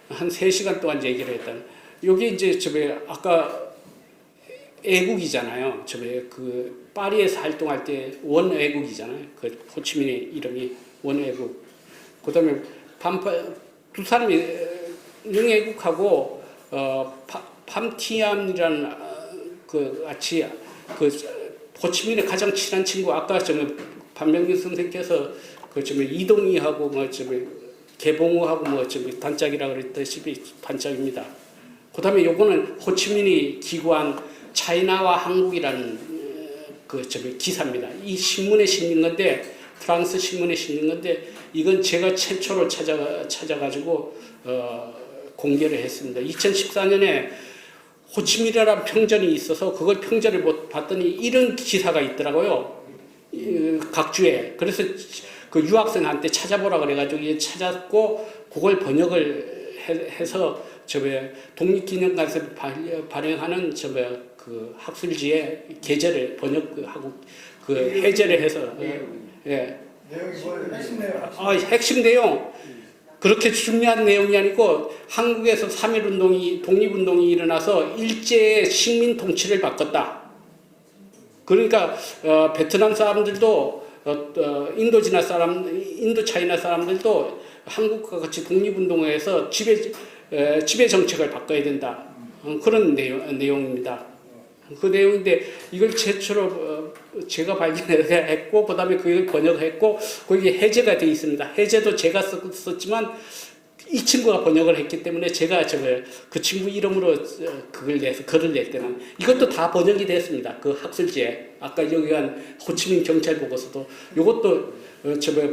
S1: 한 3시간 동안 얘기를 했다. 여기 이제 아까 애국이잖아요. 그 파리에서 활동할 때 원애국이잖아요. 그 호치민의 이름이 원애국. 그다음에 두 사람이 영애국하고 팜티암이라는 같이 호치민의 가장 친한 친구 아까 반명균 선생께서 이동희하고 개봉우하고 단짝이라 그랬듯이 단짝입니다. 그다음에 요거는 호치민이 기고한 차이나와 한국이라는 기사입니다. 이 신문에 실린 건데 프랑스 신문에 실린 건데 이건 제가 최초로 찾아가지고 공개를 했습니다. 2014년에 호치민이라는 평전이 있어서 그걸 평전을 봤더니 이런 기사가 있더라고요. 각주에. 그래서 그 유학생한테 찾아보라 그래가지고 찾았고 그걸 번역을 해서 독립기념관에서 발행하는 그 학술지에 게재를 번역하고 해제를 해서 예. 핵심 내용 그렇게 중요한 내용이 아니고 한국에서 3.1운동이 독립운동이 일어나서 일제의 식민 통치를 바꿨다. 그러니까 베트남 사람들도 인도차이나 사람들도 한국과 같이 독립운동에서 지배 정책을 바꿔야 된다. 그런 내용입니다. 그 내용인데 이걸 최초로 제가 발견했고 그다음에 그걸 번역했고 거기 해제가 되어 있습니다. 해제도 제가 썼지만 이 친구가 번역을 했기 때문에 제가 그 친구 이름으로 그걸 내서 글을 낼 때는 이것도 다 번역이 됐습니다. 그 학술지에 아까 여기 한 호치민 경찰 보고서도 이것도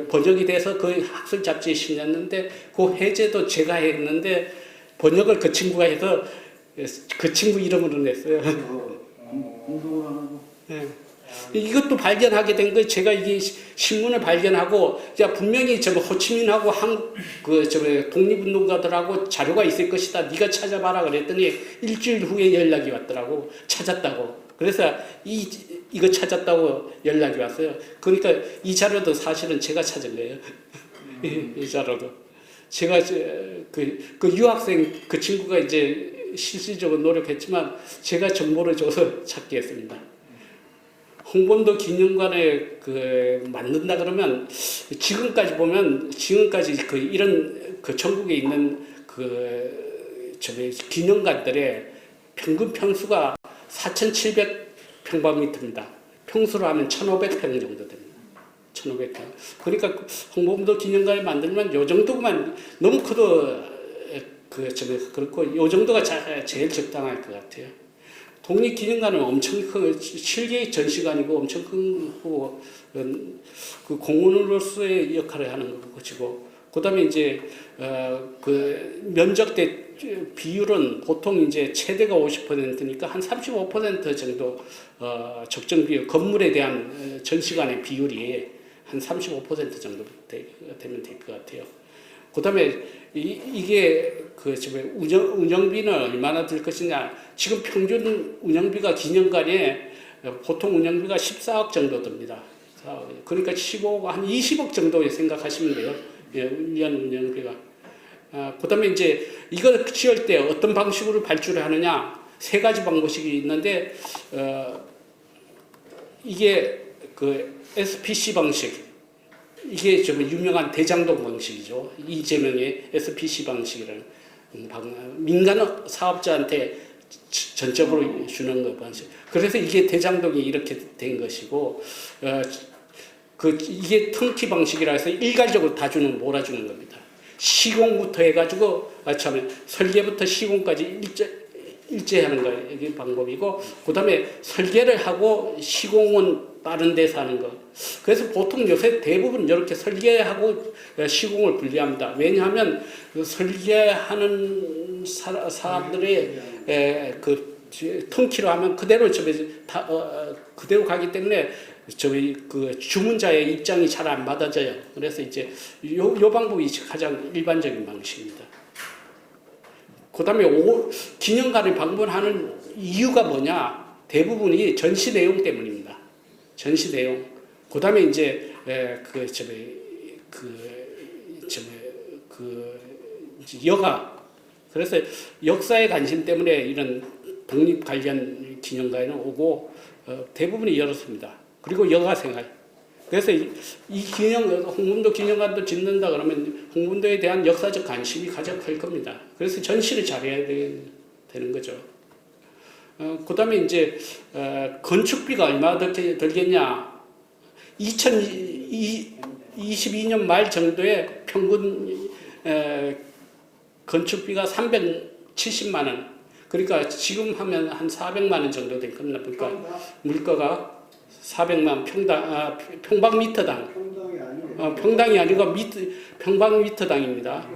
S1: 번역이 돼서 그 학술 잡지에 실렸는데 그 해제도 제가 했는데 번역을 그 친구가 해서 그 친구 이름으로 냈어요.
S2: 공동을 안 하고.
S1: 네. 이것도 발견하게 된 거예요. 제가 이게 신문을 발견하고, 야, 분명히 호치민하고 한국, 독립운동가들하고 자료가 있을 것이다. 네가 찾아봐라 그랬더니 일주일 후에 연락이 왔더라고. 찾았다고. 그래서 이거 찾았다고 연락이 왔어요. 그러니까 이 자료도 사실은 제가 찾은 거예요. 이 자료도. 제가 그 유학생 그 친구가 이제 실질적으로 노력했지만 제가 정보를 줘서 찾게 했습니다. 홍범도 기념관에 만든다 그러면 지금까지 보면 이런 전국에 있는 기념관들의 평균 평수가 4,700평방미터입니다. 평수로 하면 1,500평 정도 됩니다. 1,500평. 그러니까 홍범도 기념관을 만들면 요 정도만 너무 커도 그렇고 요 정도가 제일 적당할 것 같아요. 독립기념관은 엄청 큰 7개의 전시관이고 엄청 큰 거고 그 공원으로서의 역할을 하는 것이고 그다음에 이제 그 면적 대 비율은 보통 이제 최대가 50%니까 한 35% 정도 적정 비율 건물에 대한 전시관의 비율이 한 35% 정도 되면 될 것 같아요. 그다음에 이게 운영비는 얼마나 들 것이냐. 지금 평균 운영비가 기념관에 보통 운영비가 14억 정도 듭니다. 그러니까 15억 한 20억 정도 생각하시면 돼요. 1년 운영비가. 그다음에 이제 이걸 지을 때 어떤 방식으로 발주를 하느냐. 세 가지 방법이 있는데 이게 SPC 방식. 이게 좀 유명한 대장동 방식이죠. 이재명의 SPC 방식이라는 민간 사업자한테 전적으로 주는 거 방식. 그래서 이게 대장동이 이렇게 된 것이고, 이게 턴키 방식이라 해서 일괄적으로 다 몰아주는 겁니다. 시공부터 해가지고, 설계부터 시공까지 일제하는 거, 이게 방법이고, 그 다음에 설계를 하고 시공은 빠른 데서 하는 거. 그래서 보통 요새 대부분 이렇게 설계하고 시공을 분리합니다. 왜냐하면 설계하는 사람들의 턴키로 하면 그대로 그대로 가기 때문에 주문자의 입장이 잘 안 맞아져요. 그래서 이제 요 방법이 가장 일반적인 방식입니다. 그 다음에 기념관을 방문하는 이유가 뭐냐? 대부분이 전시 내용 때문입니다. 전시 내용. 그 다음에 이제 여가. 그래서 역사에 관심 때문에 이런 독립 관련 기념관에는 오고 대부분이 이렇습니다. 그리고 여가 생활. 그래서 홍범도 기념관도 짓는다 그러면 홍범도에 대한 역사적 관심이 가장 클 겁니다. 그래서 전시를 잘해야 되는 거죠. 그 다음에 이제, 건축비가 얼마 들겠냐. 2022년 말 정도에 평균, 건축비가 370만원. 그러니까 지금 하면 한 400만원 정도 될 겁니다. 그러니까 물가가 400만 평방미터당. 평당이 아니고 평방미터당입니다.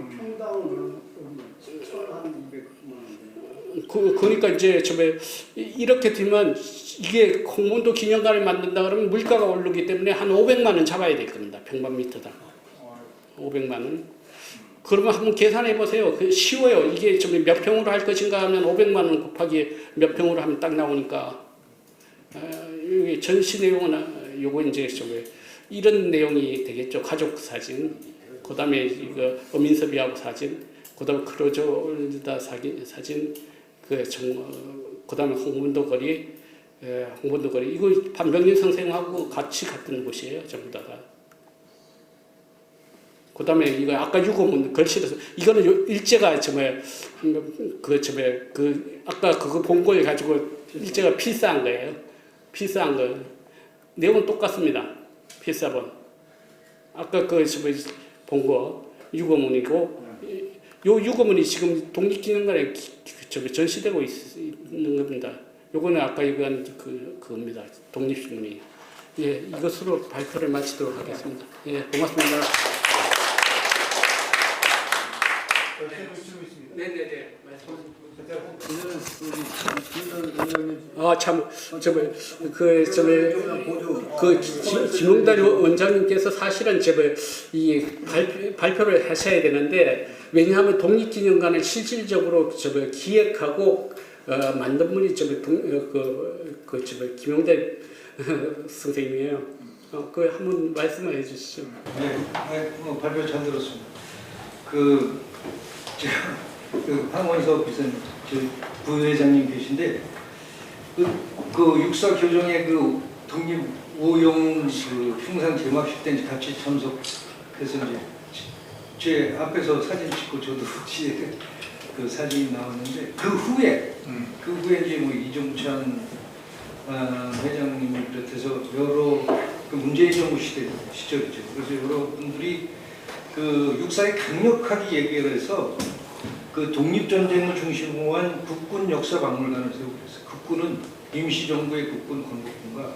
S1: 그러니까 이제 이렇게 되면 이게 홍범도 기념관을 만든다 그러면 물가가 오르기 때문에 한 500만 원 잡아야 될 겁니다. 평방미터당. 500만 원. 그러면 한번 계산해 보세요. 쉬워요. 이게 몇 평으로 할 것인가 하면 500만 원 곱하기 몇 평으로 하면 딱 나오니까. 여기 전시 내용은 요거 이제 이런 내용이 되겠죠. 가족 사진. 그다음에 이거 어민섭이하고 사진. 그다음에 크로졸다 사진. 그다음에 홍범도 거리, 이거 판병진 선생하고 같이 갔던 곳이에요, 전부 다가. 그다음에 이거 아까 유고문 걸치려서 이거는 일제가 아까 그거 본 걸 가지고 일제가 필사한 거예요. 필사한 거. 내용은 똑같습니다. 필사본. 아까 본 거 유고문이고 요 유고문이 지금 독립기념관에 전시되고 있는 겁니다. 요거는 아까 얘기한 그겁니다. 독립신문이. 예, 이것으로 발표를 마치도록 하겠습니다. 예, 고맙습니다. 네네네. 진홍달 원장님께서 사실은 이 발표를 하셔야 되는데 왜냐하면 독립기념관을 실질적으로 기획하고 만든 분이 김용대 선생님이에요. 그 한번 말씀해 주시죠.
S3: 네, 발표 잘 들었습니다. 제가 황원석 부회장님 계신데 육사 교정의 독립 오용 흉상 제막식 때 이제 같이 참석해서 이제 제 앞에서 사진 찍고 저도 뒤에 사진이 나왔는데 그 후에 이제 이종찬 회장님을 비롯해서 여러 문재인 정부 시절이죠. 그래서 여러분들이 육사에 강력하게 얘기를 해서 독립전쟁을 중심으로 한 국군 역사박물관을 세우고 있어요. 국군은 임시정부의 국군 건국군과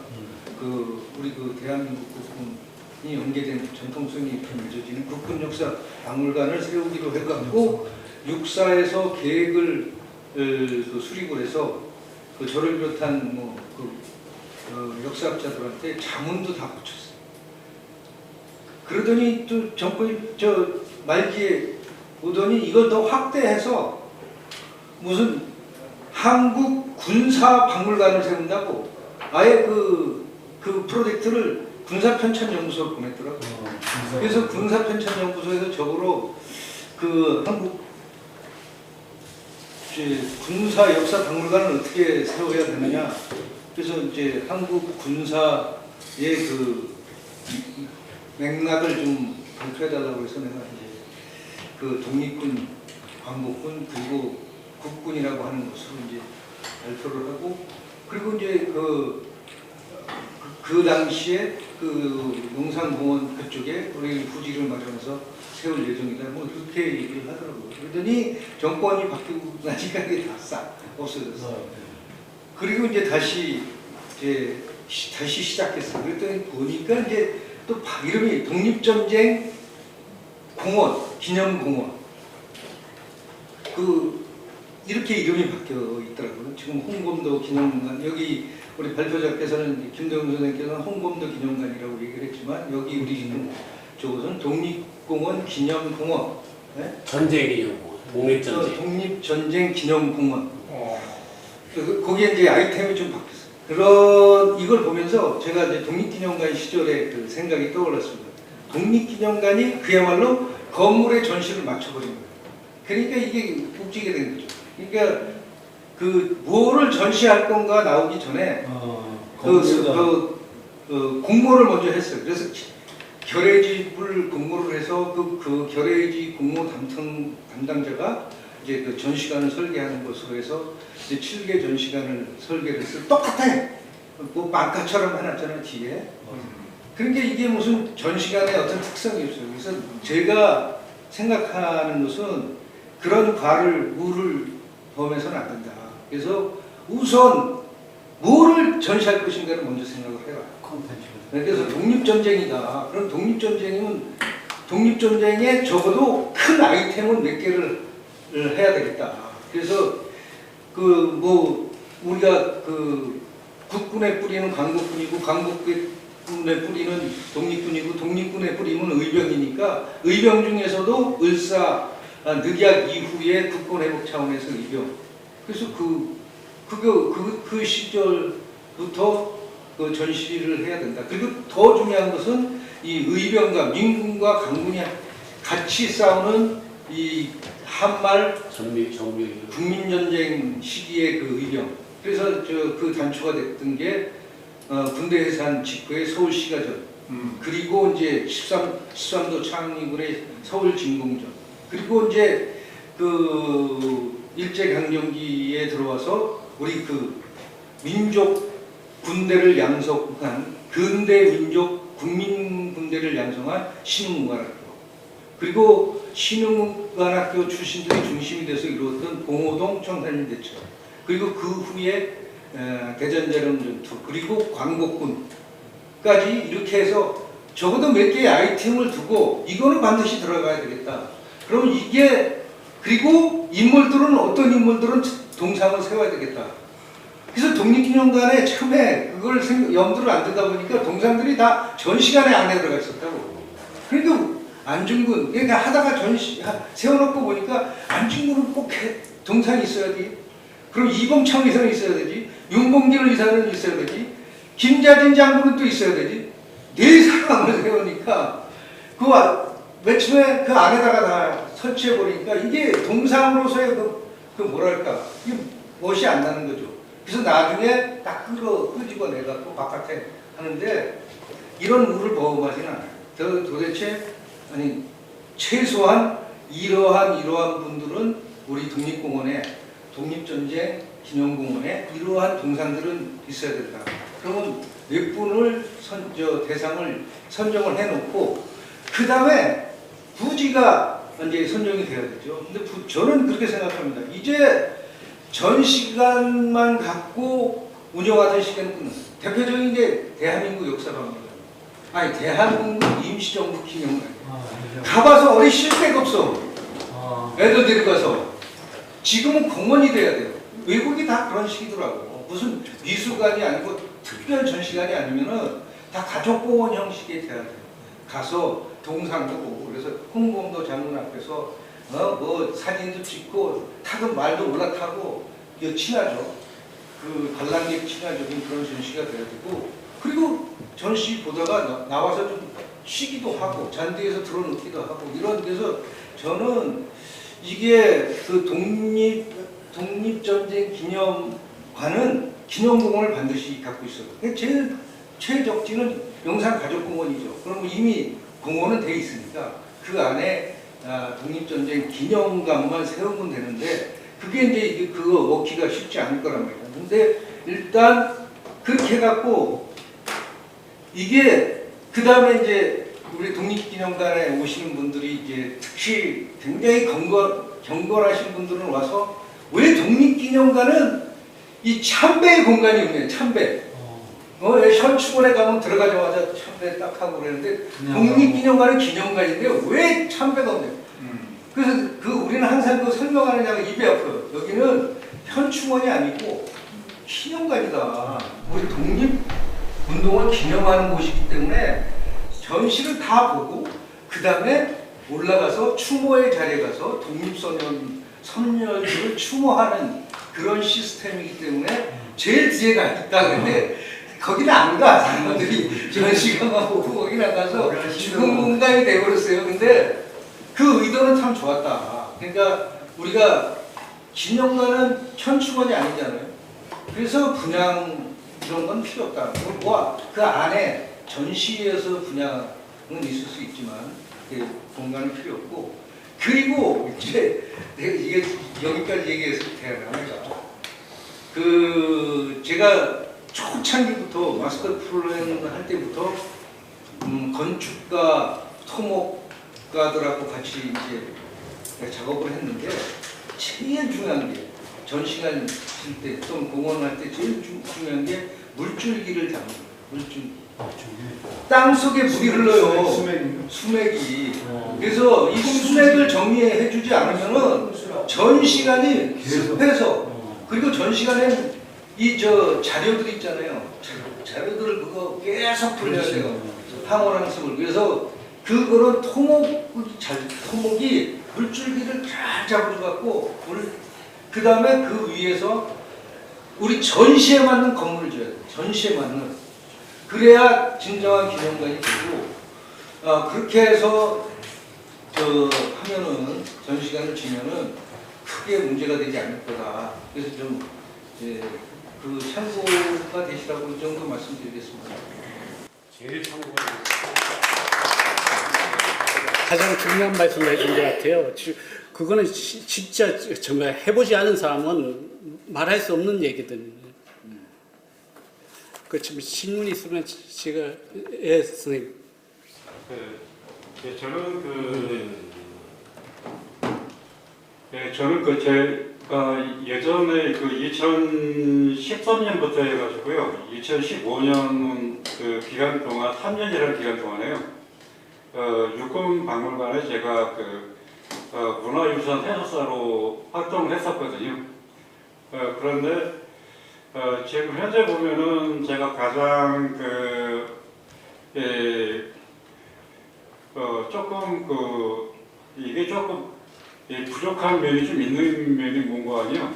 S3: 우리 대한민국 국군이 연계된 전통성이 맺어지는 국군 역사박물관을 세우기로 해갖고 육사에서 계획을 수립을 해서 저를 비롯한 역사학자들한테 자문도 다 붙였어요. 그러더니 또 정권이 말기에 오더니 이걸 더 확대해서 무슨 한국 군사박물관을 세운다고 아예 그 프로젝트를 군사편찬연구소로 보냈더라고요. 그래서 군사편찬연구소에서 저거로 한국 군사 역사 박물관을 어떻게 세워야 되느냐. 그래서 이제 한국 군사의 맥락을 좀 발표해달라고 해서 내가 이제 독립군, 광복군 그리고 국군이라고 하는 것으로 이제 발표를 하고 그리고 이제 그 당시에 용산공원 그쪽에 우리 부지를 마련해서 세울 예정이다. 그렇게 얘기를 하더라고요. 그러더니 정권이 바뀌고 나니까 이게 다 싹 없어졌어요. 그리고 이제 다시 시작했어요. 그랬더니 보니까 이제 또 이름이 독립전쟁 공원, 기념공원. 이렇게 이름이 바뀌어 있더라고요. 지금 홍범도 기념관, 여기 우리 발표자께서는 김동영 선생님께서는 홍범도 기념관이라고 얘기를 했지만 여기 우리 지금 저것은 독립공원 기념공원. 네?
S1: 전쟁 기념공원, 독립전쟁.
S3: 독립전쟁 기념공원. 거기에 이제 아이템이 좀 바뀌었어요. 이걸 보면서 제가 이제 독립기념관 시절에 생각이 떠올랐습니다. 독립기념관이 그야말로 건물의 전시를 맞춰버린 거예요. 그러니까 이게 웃기게 된 거죠. 그러니까 뭐를 전시할 건가 나오기 전에 공모를 먼저 했어요. 그래서 결의집을 공모를 해서 그 결의집 공모 담당자가 이제 전시관을 설계하는 것으로 해서 이제 7개 전시관을 설계를 했어요. 똑같아. 마카처럼 해놨잖아요 뒤에. 그러니까 이게 무슨 전시관의 어떤 특성이 없어요. 그래서 제가 생각하는 것은 그런 무를 범해서는 안 된다. 그래서 우선 뭐를 전시할 것인가를 먼저 생각을 해라. 그래서 독립전쟁이다. 그럼 독립전쟁에 적어도 큰 아이템은 몇 개를 해야 되겠다. 그래서 우리가 국군의 뿌리는 광복군이고 광복군의 뿌리는 독립군이고 독립군의 뿌리는 의병이니까 의병 중에서도 늑약 이후에 국권 회복 차원에서 의병. 그래서 그 시절부터 전시를 해야 된다. 그리고 더 중요한 것은 이 의병과 민군과 강군이 같이 싸우는 이 한말 국민전쟁 시기의 의병. 그래서 그 단초가 됐던 게 군대 해산 직후의 서울시가전, 그리고 이제 13도 창의군의 서울 진공전, 그리고 이제 일제강점기에 들어와서 우리 민족 군대를 양성한 근대 민족 국민 군대를 양성한 신흥문관학교, 그리고 신흥문관학교 출신들이 중심이 돼서 이루었던 봉오동 청산리대첩, 그리고 그 후에 대전제령 전투, 그리고 광복군까지 이렇게 해서 적어도 몇 개의 아이템을 두고 이거는 반드시 들어가야 되겠다. 그럼 그리고 어떤 인물들은 동상을 세워야 되겠다. 그래서 독립기념관에 처음에 그걸 염두를 안 두다 보니까 동상들이 다 전시관에 안에 들어가 있었다고. 그러니까 안중근, 하다가 세워놓고 보니까 안중근은 꼭 동상이 있어야 돼. 그럼 이봉창 이사는 있어야 되지. 윤봉길 이사는 있어야 되지. 김자진 장군은 또 있어야 되지. 네 사람을 세우니까 맨 처음에 그 안에다가 다 설치해 버리니까 이게 동상으로서의 그 뭐랄까 이게 멋이 안 나는 거죠. 그래서 나중에 딱 끄집어내갖고 바깥에 하는데 이런 물을 범하지는 않아요. 도대체 아니 최소한 이러한 분들은 우리 독립공원에 독립전쟁 기념공원에 이러한 동상들은 있어야 된다. 그러면 몇 분을 대상을 선정을 해놓고 그 다음에 부지가 이제 선정이 돼야 되죠. 근데 저는 그렇게 생각합니다. 이제 전시관만 갖고 운영하던 시간은 끝났어요. 대표적인 게 대한민국 역사박물관. 아니 대한민국 임시정부 기념관. 가봐서 어디 쉴 데가 없어. 애들 데려가서. 지금은 공원이 돼야 돼요. 외국이 다 그런 식이더라고. 무슨 미술관이 아니고 특별 전시관이 아니면은 다 가족공원 형식이 돼야 돼요. 가서 동상도 보고 그래서 홍범도 장군 앞에서 뭐 사진도 찍고 타든 말도 올라타고 이거 친하죠. 그 관람객 친화적인 그런 전시가 돼야 되고 그리고 전시 보다가 나와서 좀 쉬기도 하고 잔디에서 들어눕기도 하고 이런 데서 저는 이게 그 독립전쟁 기념관은 기념공원을 반드시 갖고 있어요. 제일 최적지는 영산가족공원이죠. 그러면 이미 공원은 돼 있으니까 그 안에 독립전쟁 기념관만 세우면 되는데 그게 이제 그거 먹기가 쉽지 않을 거란 말이에요. 근데 일단 그렇게 해갖고 이게 그 다음에 이제 우리 독립기념관에 오시는 분들이 이제 특히 굉장히 경건하신 분들은 와서 왜 독립기념관은 이 참배의 공간이 없네요. 참배. 현충원에 가면 들어가자마자 참배 딱 하고 그러는데 독립기념관은 기념관인데 왜 참배가 없네요. 그래서 우리는 항상 그 설명하는 자가 입이 아파요. 여기는 현충원이 아니고 기념관이다. 우리 독립운동을 기념하는 곳이기 때문에 전시를 다 보고 그 다음에 올라가서 추모의 자리에 가서 선열들을 추모하는 그런 시스템이기 때문에 제일 뒤에 가 있다. 근데 거기는 안 가. 사람들이 전시관만 보고 거기 나가서 죽은 공간이 돼버렸어요. 근데 그 의도는 참 좋았다. 그러니까 우리가 기념관은 현충원이 아니잖아요. 그래서 분양 이런 건 필요 없다. 그 안에 전시에서 분양은 있을 수 있지만 공간은 필요 없고 그리고 이제 내가 이게 여기까지 얘기해서 대단하다. 제가 초창기부터 마스터 플랜 할 때부터 건축가, 토목가들하고 같이 이제 작업을 했는데 제일 중요한 게 전시관 칠 때 또는 공원을 할 때 제일 중요한 게 물줄기를 잡는 거예요. 물줄기. 땅 속에 물이 흘러요. 수맥이. 그래서 이 수맥을 정리해 주지 않으면은 전시관이 습해서 그리고 전시관에 자료들 있잖아요. 자료들을 그거 계속 돌려야 돼요. 황홀한습을. 그래서 그거는 토목이 물줄기를 잘 잡아줘갖고 그 다음에 그 위에서 우리 전시에 맞는 건물을 줘야 돼요. 전시에 맞는. 그래야 진정한 기념관이 되고 그렇게 해서 하면은 전시관을 지면은 크게 문제가 되지 않을 거다. 그래서 좀 그 참고가 되시라고 이 정도 말씀드리겠습니다.
S1: 제일 가장 중요한 말씀을 해준 것 같아요. 그거는 진짜 정말 해보지 않은 사람은 말할 수 없는 얘기거든요. 지금 질문 있으면 제가 선생님.
S4: 저는 제가 예전에 2013년부터 해가지고요, 2015년 그 기간 동안 3년이라는 기간 동안에요, 육군박물관에 제가 문화유산 해설사로 활동을 했었거든요. 그런데 지금 현재 보면은 제가 가장 이게 조금 부족한 면이 좀 있는 면이 뭔가 아니요.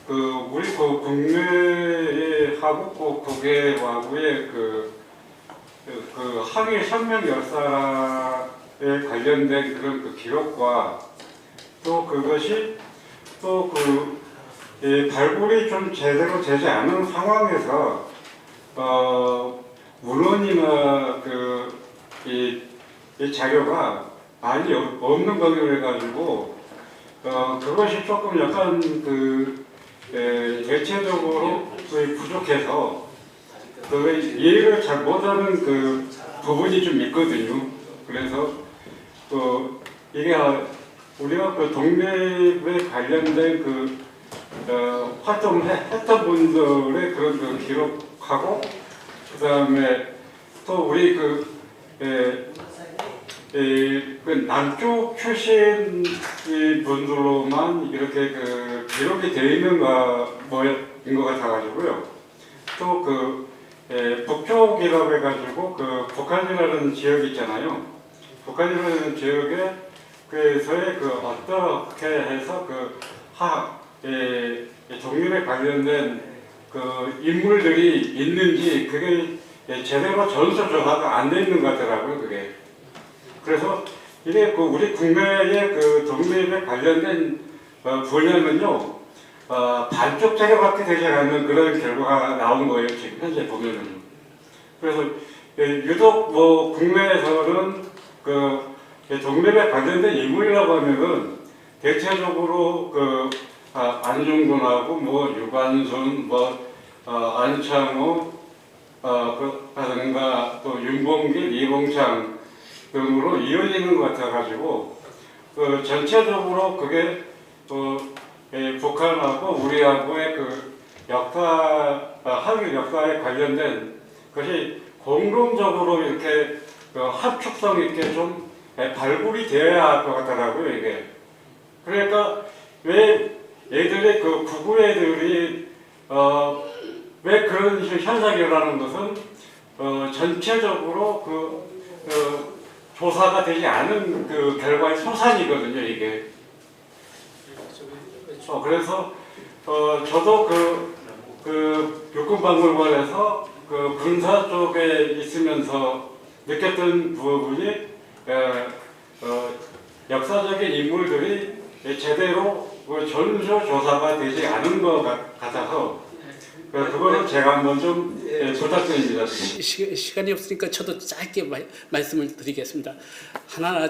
S4: 우리 그 국내의 하고 국외하고의 그 항일 혁명 역사에 관련된 그런 그 기록과 또 그것이 또 발굴이 좀 제대로 되지 않은 상황에서 문헌이나 이 자료가 많이 없는 거로 해가지고 그것이 조금 약간 대체적으로 부족해서 이해를 잘 못하는 그 부분이 좀 있거든요. 그래서 이게 우리가 그 독립에 관련된 활동을 했던 분들의 그런 기록하고 그다음에 또 우리 남쪽 출신 분들로만 이렇게 기록이 되어 있는 모양인 것 같아가지고요. 또 북쪽이라고 해가지고 북한이라는 지역이 있잖아요. 북한이라는 지역에 그에서의 어떻게 해서 독립에 관련된 인물들이 있는지 그게 제대로 전수 조사가 안 돼 있는 것 같더라고요. 그게. 그래서 이게 우리 국내의 독립에 관련된 분야는요 반쪽 자료밖에 되지 않는 그런 결과가 나온 거예요. 지금 현재 보면은. 그래서 유독 국내에서는 독립에 관련된 인물이라고 하면은 대체적으로 안중근하고 유관순 안창호 라든가 또 윤봉길, 이봉창 등으로 이어지는 것 같아가지고 전체적으로 그게 북한하고 우리하고의 한일 역사에 관련된 것이 공동적으로 이렇게 합축성 있게 좀 발굴이 되어야 할 것 같더라고요, 이게. 그러니까 왜 애들이 구구 애들이 왜 그런 현상이 일어나는 것은 전체적으로 조사가 되지 않은 결과의 소산이거든요, 이게. 그래서 저도 육군박물관에서 군사 쪽에 있으면서 느꼈던 부분이 역사적인 인물들이 제대로 전수 조사가 되지 않은 것 같아서 그거는 제가 한번 좀 부탁드립니다.
S1: 시간이 없으니까 저도 짧게 말씀을 드리겠습니다. 하나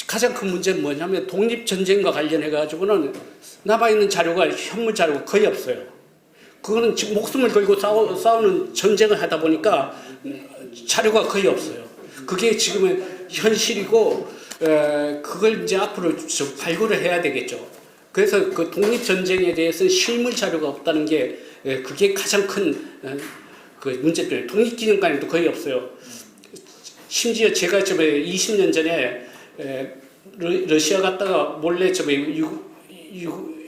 S1: 가장 큰 문제는 뭐냐면 독립전쟁과 관련해 가지고는 남아있는 자료가 현물 자료가 거의 없어요. 그거는 지금 목숨을 걸고 싸우는 전쟁을 하다 보니까 자료가 거의 없어요. 그게 지금은 현실이고 그걸 이제 앞으로 발굴을 해야 되겠죠. 그래서 독립전쟁에 대해서 실물 자료가 없다는 게 그게 가장 큰 문제들. 독립기념관에도 거의 없어요. 심지어 제가 20년 전에 러시아 갔다가 몰래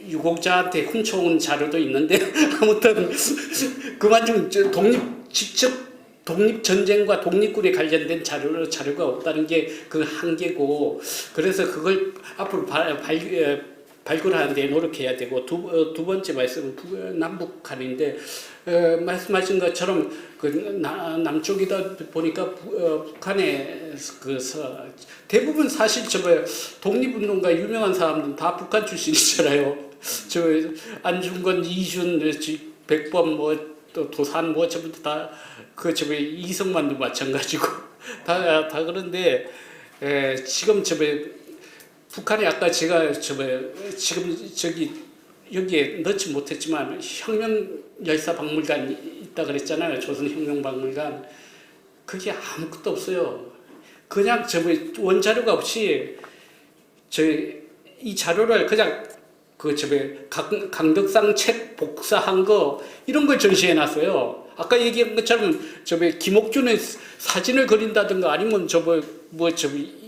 S1: 유공자한테 훔쳐온 자료도 있는데 아무튼 그만 좀 직접 독립전쟁과 독립군에 관련된 자료가 없다는 게 그 한계고, 그래서 그걸 앞으로 발굴하는데 노력해야 되고, 두 번째 말씀은 남북한인데 말씀하신 것처럼 남쪽이다 보니까 북한에 대부분 사실 독립운동가 유명한 사람들은 다 북한 출신이잖아요. 안중근, 이준, 백범 또 도산 전부 다 이승만도 마찬가지고 다 그런데 지금 북한에 아까 제가 지금 여기에 넣지 못했지만 혁명열사박물관 있다 그랬잖아요. 조선혁명박물관. 그게 아무것도 없어요. 그냥 원자료가 없이 이 자료를 그냥 강덕상 책 복사한 거 이런 걸 전시해 놨어요. 아까 얘기한 것처럼 김옥준의 사진을 그린다든가 아니면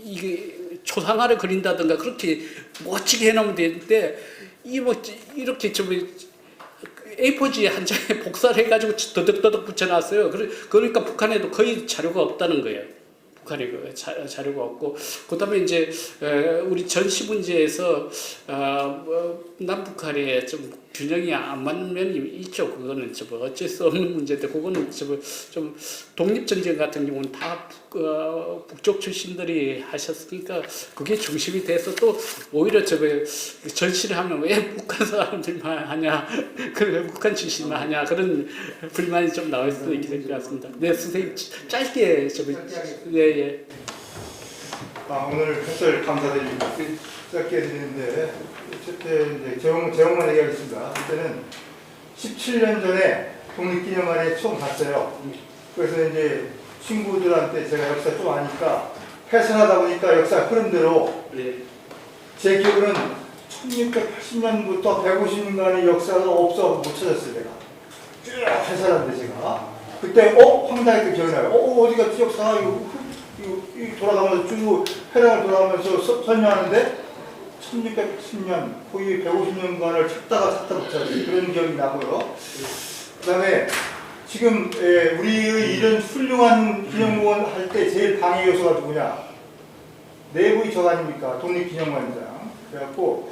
S1: 이게 초상화를 그린다든가 그렇게 멋지게 해놓으면 되는데 이렇게 A4지 한 장에 복사를 해가지고 더덕더덕 붙여놨어요. 그러니까 북한에도 거의 자료가 없다는 거예요. 북한의 그 자료가 없고, 그다음에 이제 우리 전시 문제에서 남북한의 좀 균형이 안 맞는 면이 있죠. 그거는 어쩔 수 없는 문제인데, 그거는 좀 독립전쟁 같은 경우는 다 북쪽 출신들이 하셨으니까 그게 중심이 돼서 또 오히려 전시를 하면 왜 북한 사람들만 하냐, 왜 북한 출신만 하냐, 그런 불만이 좀 나올 수도 있게 될 것 같습니다. 네, 선생님 짧게 예.
S5: 오늘 해설 감사드립니다. 짧게 해드리는데 첫째 이제 제목만 얘기하겠습니다. 그때는 17년 전에 독립기념관에 처음 갔어요. 그래서 이제 친구들한테 제가 역사 좀 아니까 해설하다 보니까 역사 흐름대로 제 기억으로는 1680년부터 150년간의 역사가 없어 못 찾았어요. 제가 쭉 해설하는데 제가 그때 황당했던 기억이 나요. 어디가 역사가 이거 돌아가면서 쭉 해랑을 돌아가면서 설명하는데 1610년 거의 150년간을 찾다 못 찾았어요. 그런 기억이 나고요. 그 다음에 지금 우리의 이런 훌륭한 기념공원 할 때 제일 방해 요소가 누구냐? 내부의 적 아닙니까? 독립기념관장. 그래갖고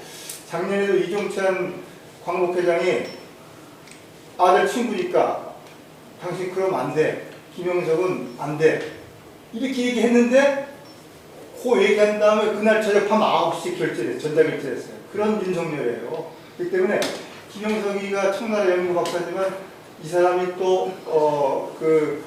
S5: 작년에도 이종찬 광복회장이 아들 친구니까 당신 그러면 안 돼. 김영석은 안 돼. 이렇게 얘기했는데 그 얘기한 다음에 그날 저녁 밤 9시 결제됐어요. 전자결제됐어요. 그런 윤석열이에요. 그렇기 때문에 김영석이가 청나라 연구 박사지만 이 사람이 또 그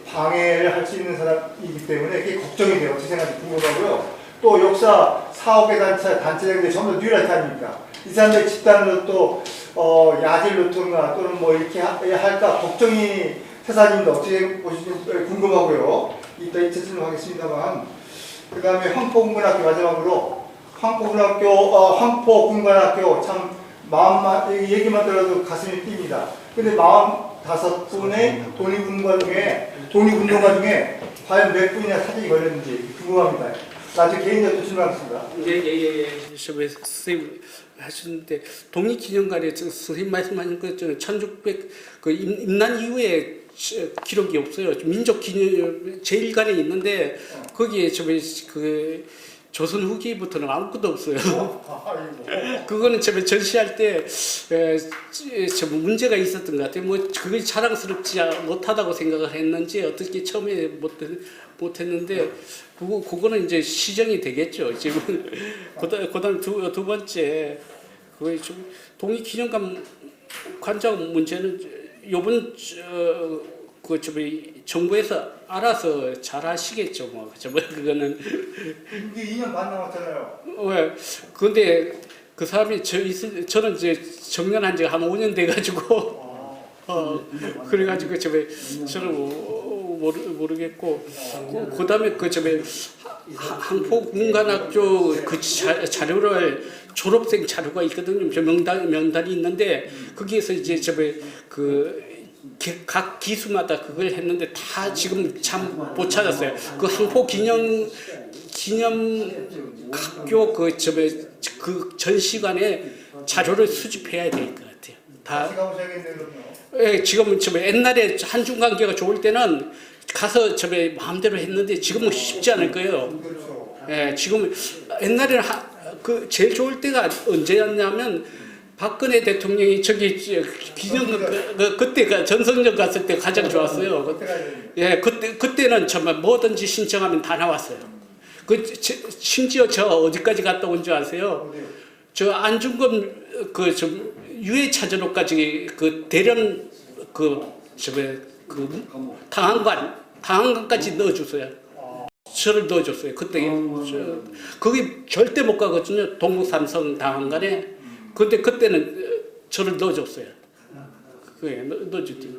S5: 방해를 할 수 있는 사람이기 때문에 그게 걱정이 돼요. 어떻게 생각하는지 궁금하고요. 또 역사 4억의 단체장인데 전부 뉴라이트 아닙니까? 이 사람들 집단으로 또 야질 노ton가 또는 뭐 이렇게 할까 걱정이 태산입니다. 어떻게 보시는지 궁금하고요. 이따 2차 질문하겠습니다만 그 다음에 황포군관학교 마지막으로 황포군관학교 참 마음만 얘기만 들어도 가슴이 뜁니다. 근데 45분의 독립운동가 중에 과연 몇 분이나 사진이 걸렸는지 궁금합니다. 나중에 개인적으로 질문하겠습니다.
S1: 예. 선생님 하셨는데 독립기념관에 선생님 말씀하신 것 1600 그 임난 이후에 기록이 없어요. 민족기념 제1관에 있는데 거기에 그 조선 후기부터는 아무것도 없어요. 그거는 전시할 때 문제가 있었던 것 같아요. 뭐 그걸 자랑스럽지 못하다고 생각을 했는지 어떻게 처음에 못했는데 그거는 이제 시정이 되겠죠. 지금 그다음 두 번째 그 독립기념관 관장 문제는 요번 정부에서 알아서 잘 하시겠죠. 뭐 그거는
S5: 이게 2년 반 남았잖아요.
S1: 왜? 근데 그 사람이 저는 이제 정년한 지가 한 5년 돼가지고 그래가지고 저는 모르겠고 그다음에 항포군관학교 그 자료를 졸업생 자료가 있거든요. 저 명단이 있는데 거기에서 이제 각 기수마다 그걸 했는데 다 지금 참 못 찾았어요. 그 항포 기념 학교 그 전시관에 자료를 수집해야 될 것 같아요. 다. 예, 지금 옛날에 한중 관계가 좋을 때는 가서 마음대로 했는데 지금은 쉽지 않을 거예요. 예, 지금 옛날에는 그 제일 좋을 때가 언제였냐면 박근혜 대통령이 그때가 전성전 갔을 때 가장 좋았어요. 예, 그때는 정말 뭐든지 신청하면 다 나왔어요. 심지어 저 어디까지 갔다 온 줄 아세요? 저 안중근 유해 찾으러까지 대련 당한관까지 넣어줬어요. 저를 넣어줬어요. 그때 거기 절대 못 가거든요. 동북삼성 당한관에. 근데 그때는 저를 넣어줬어요. 넣어줬지.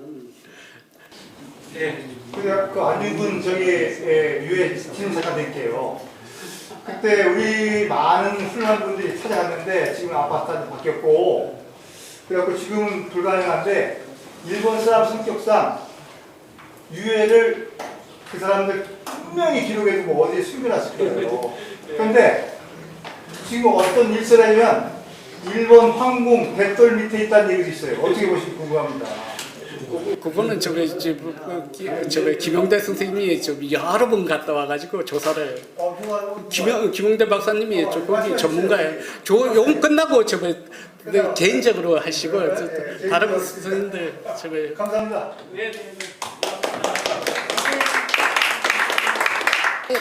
S5: 예. 그 안중근 유해 진사가 될게요. 그때 우리 많은 훌륭한 분들이 찾아갔는데 지금 아파트한테 바뀌었고 그래갖고 지금은 불가능한데 일본 사람 성격상 유해를 그 사람들 분명히 기록해두고 어디에 숨겨놨을 거예요. 그런데 지금 어떤 일설이면 일본 황궁 뱃돌 밑에 있다는 얘기도 있어요. 어떻게 보시면 궁금합니다.
S1: 그거는 저기 김용대 선생님이 좀 여러 번 갔다 와가지고 조사를 김용대 박사님이 거기 전문가예요. 용 끝나고 개인적으로 하시고 다른 선생님들
S5: 감사합니다.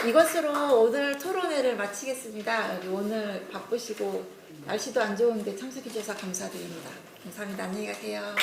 S6: 이것으로 오늘 토론회를 마치겠습니다. 오늘 바쁘시고 날씨도 안 좋은데 참석해 주셔서 감사드립니다. 감사합니다. 안녕히 가세요.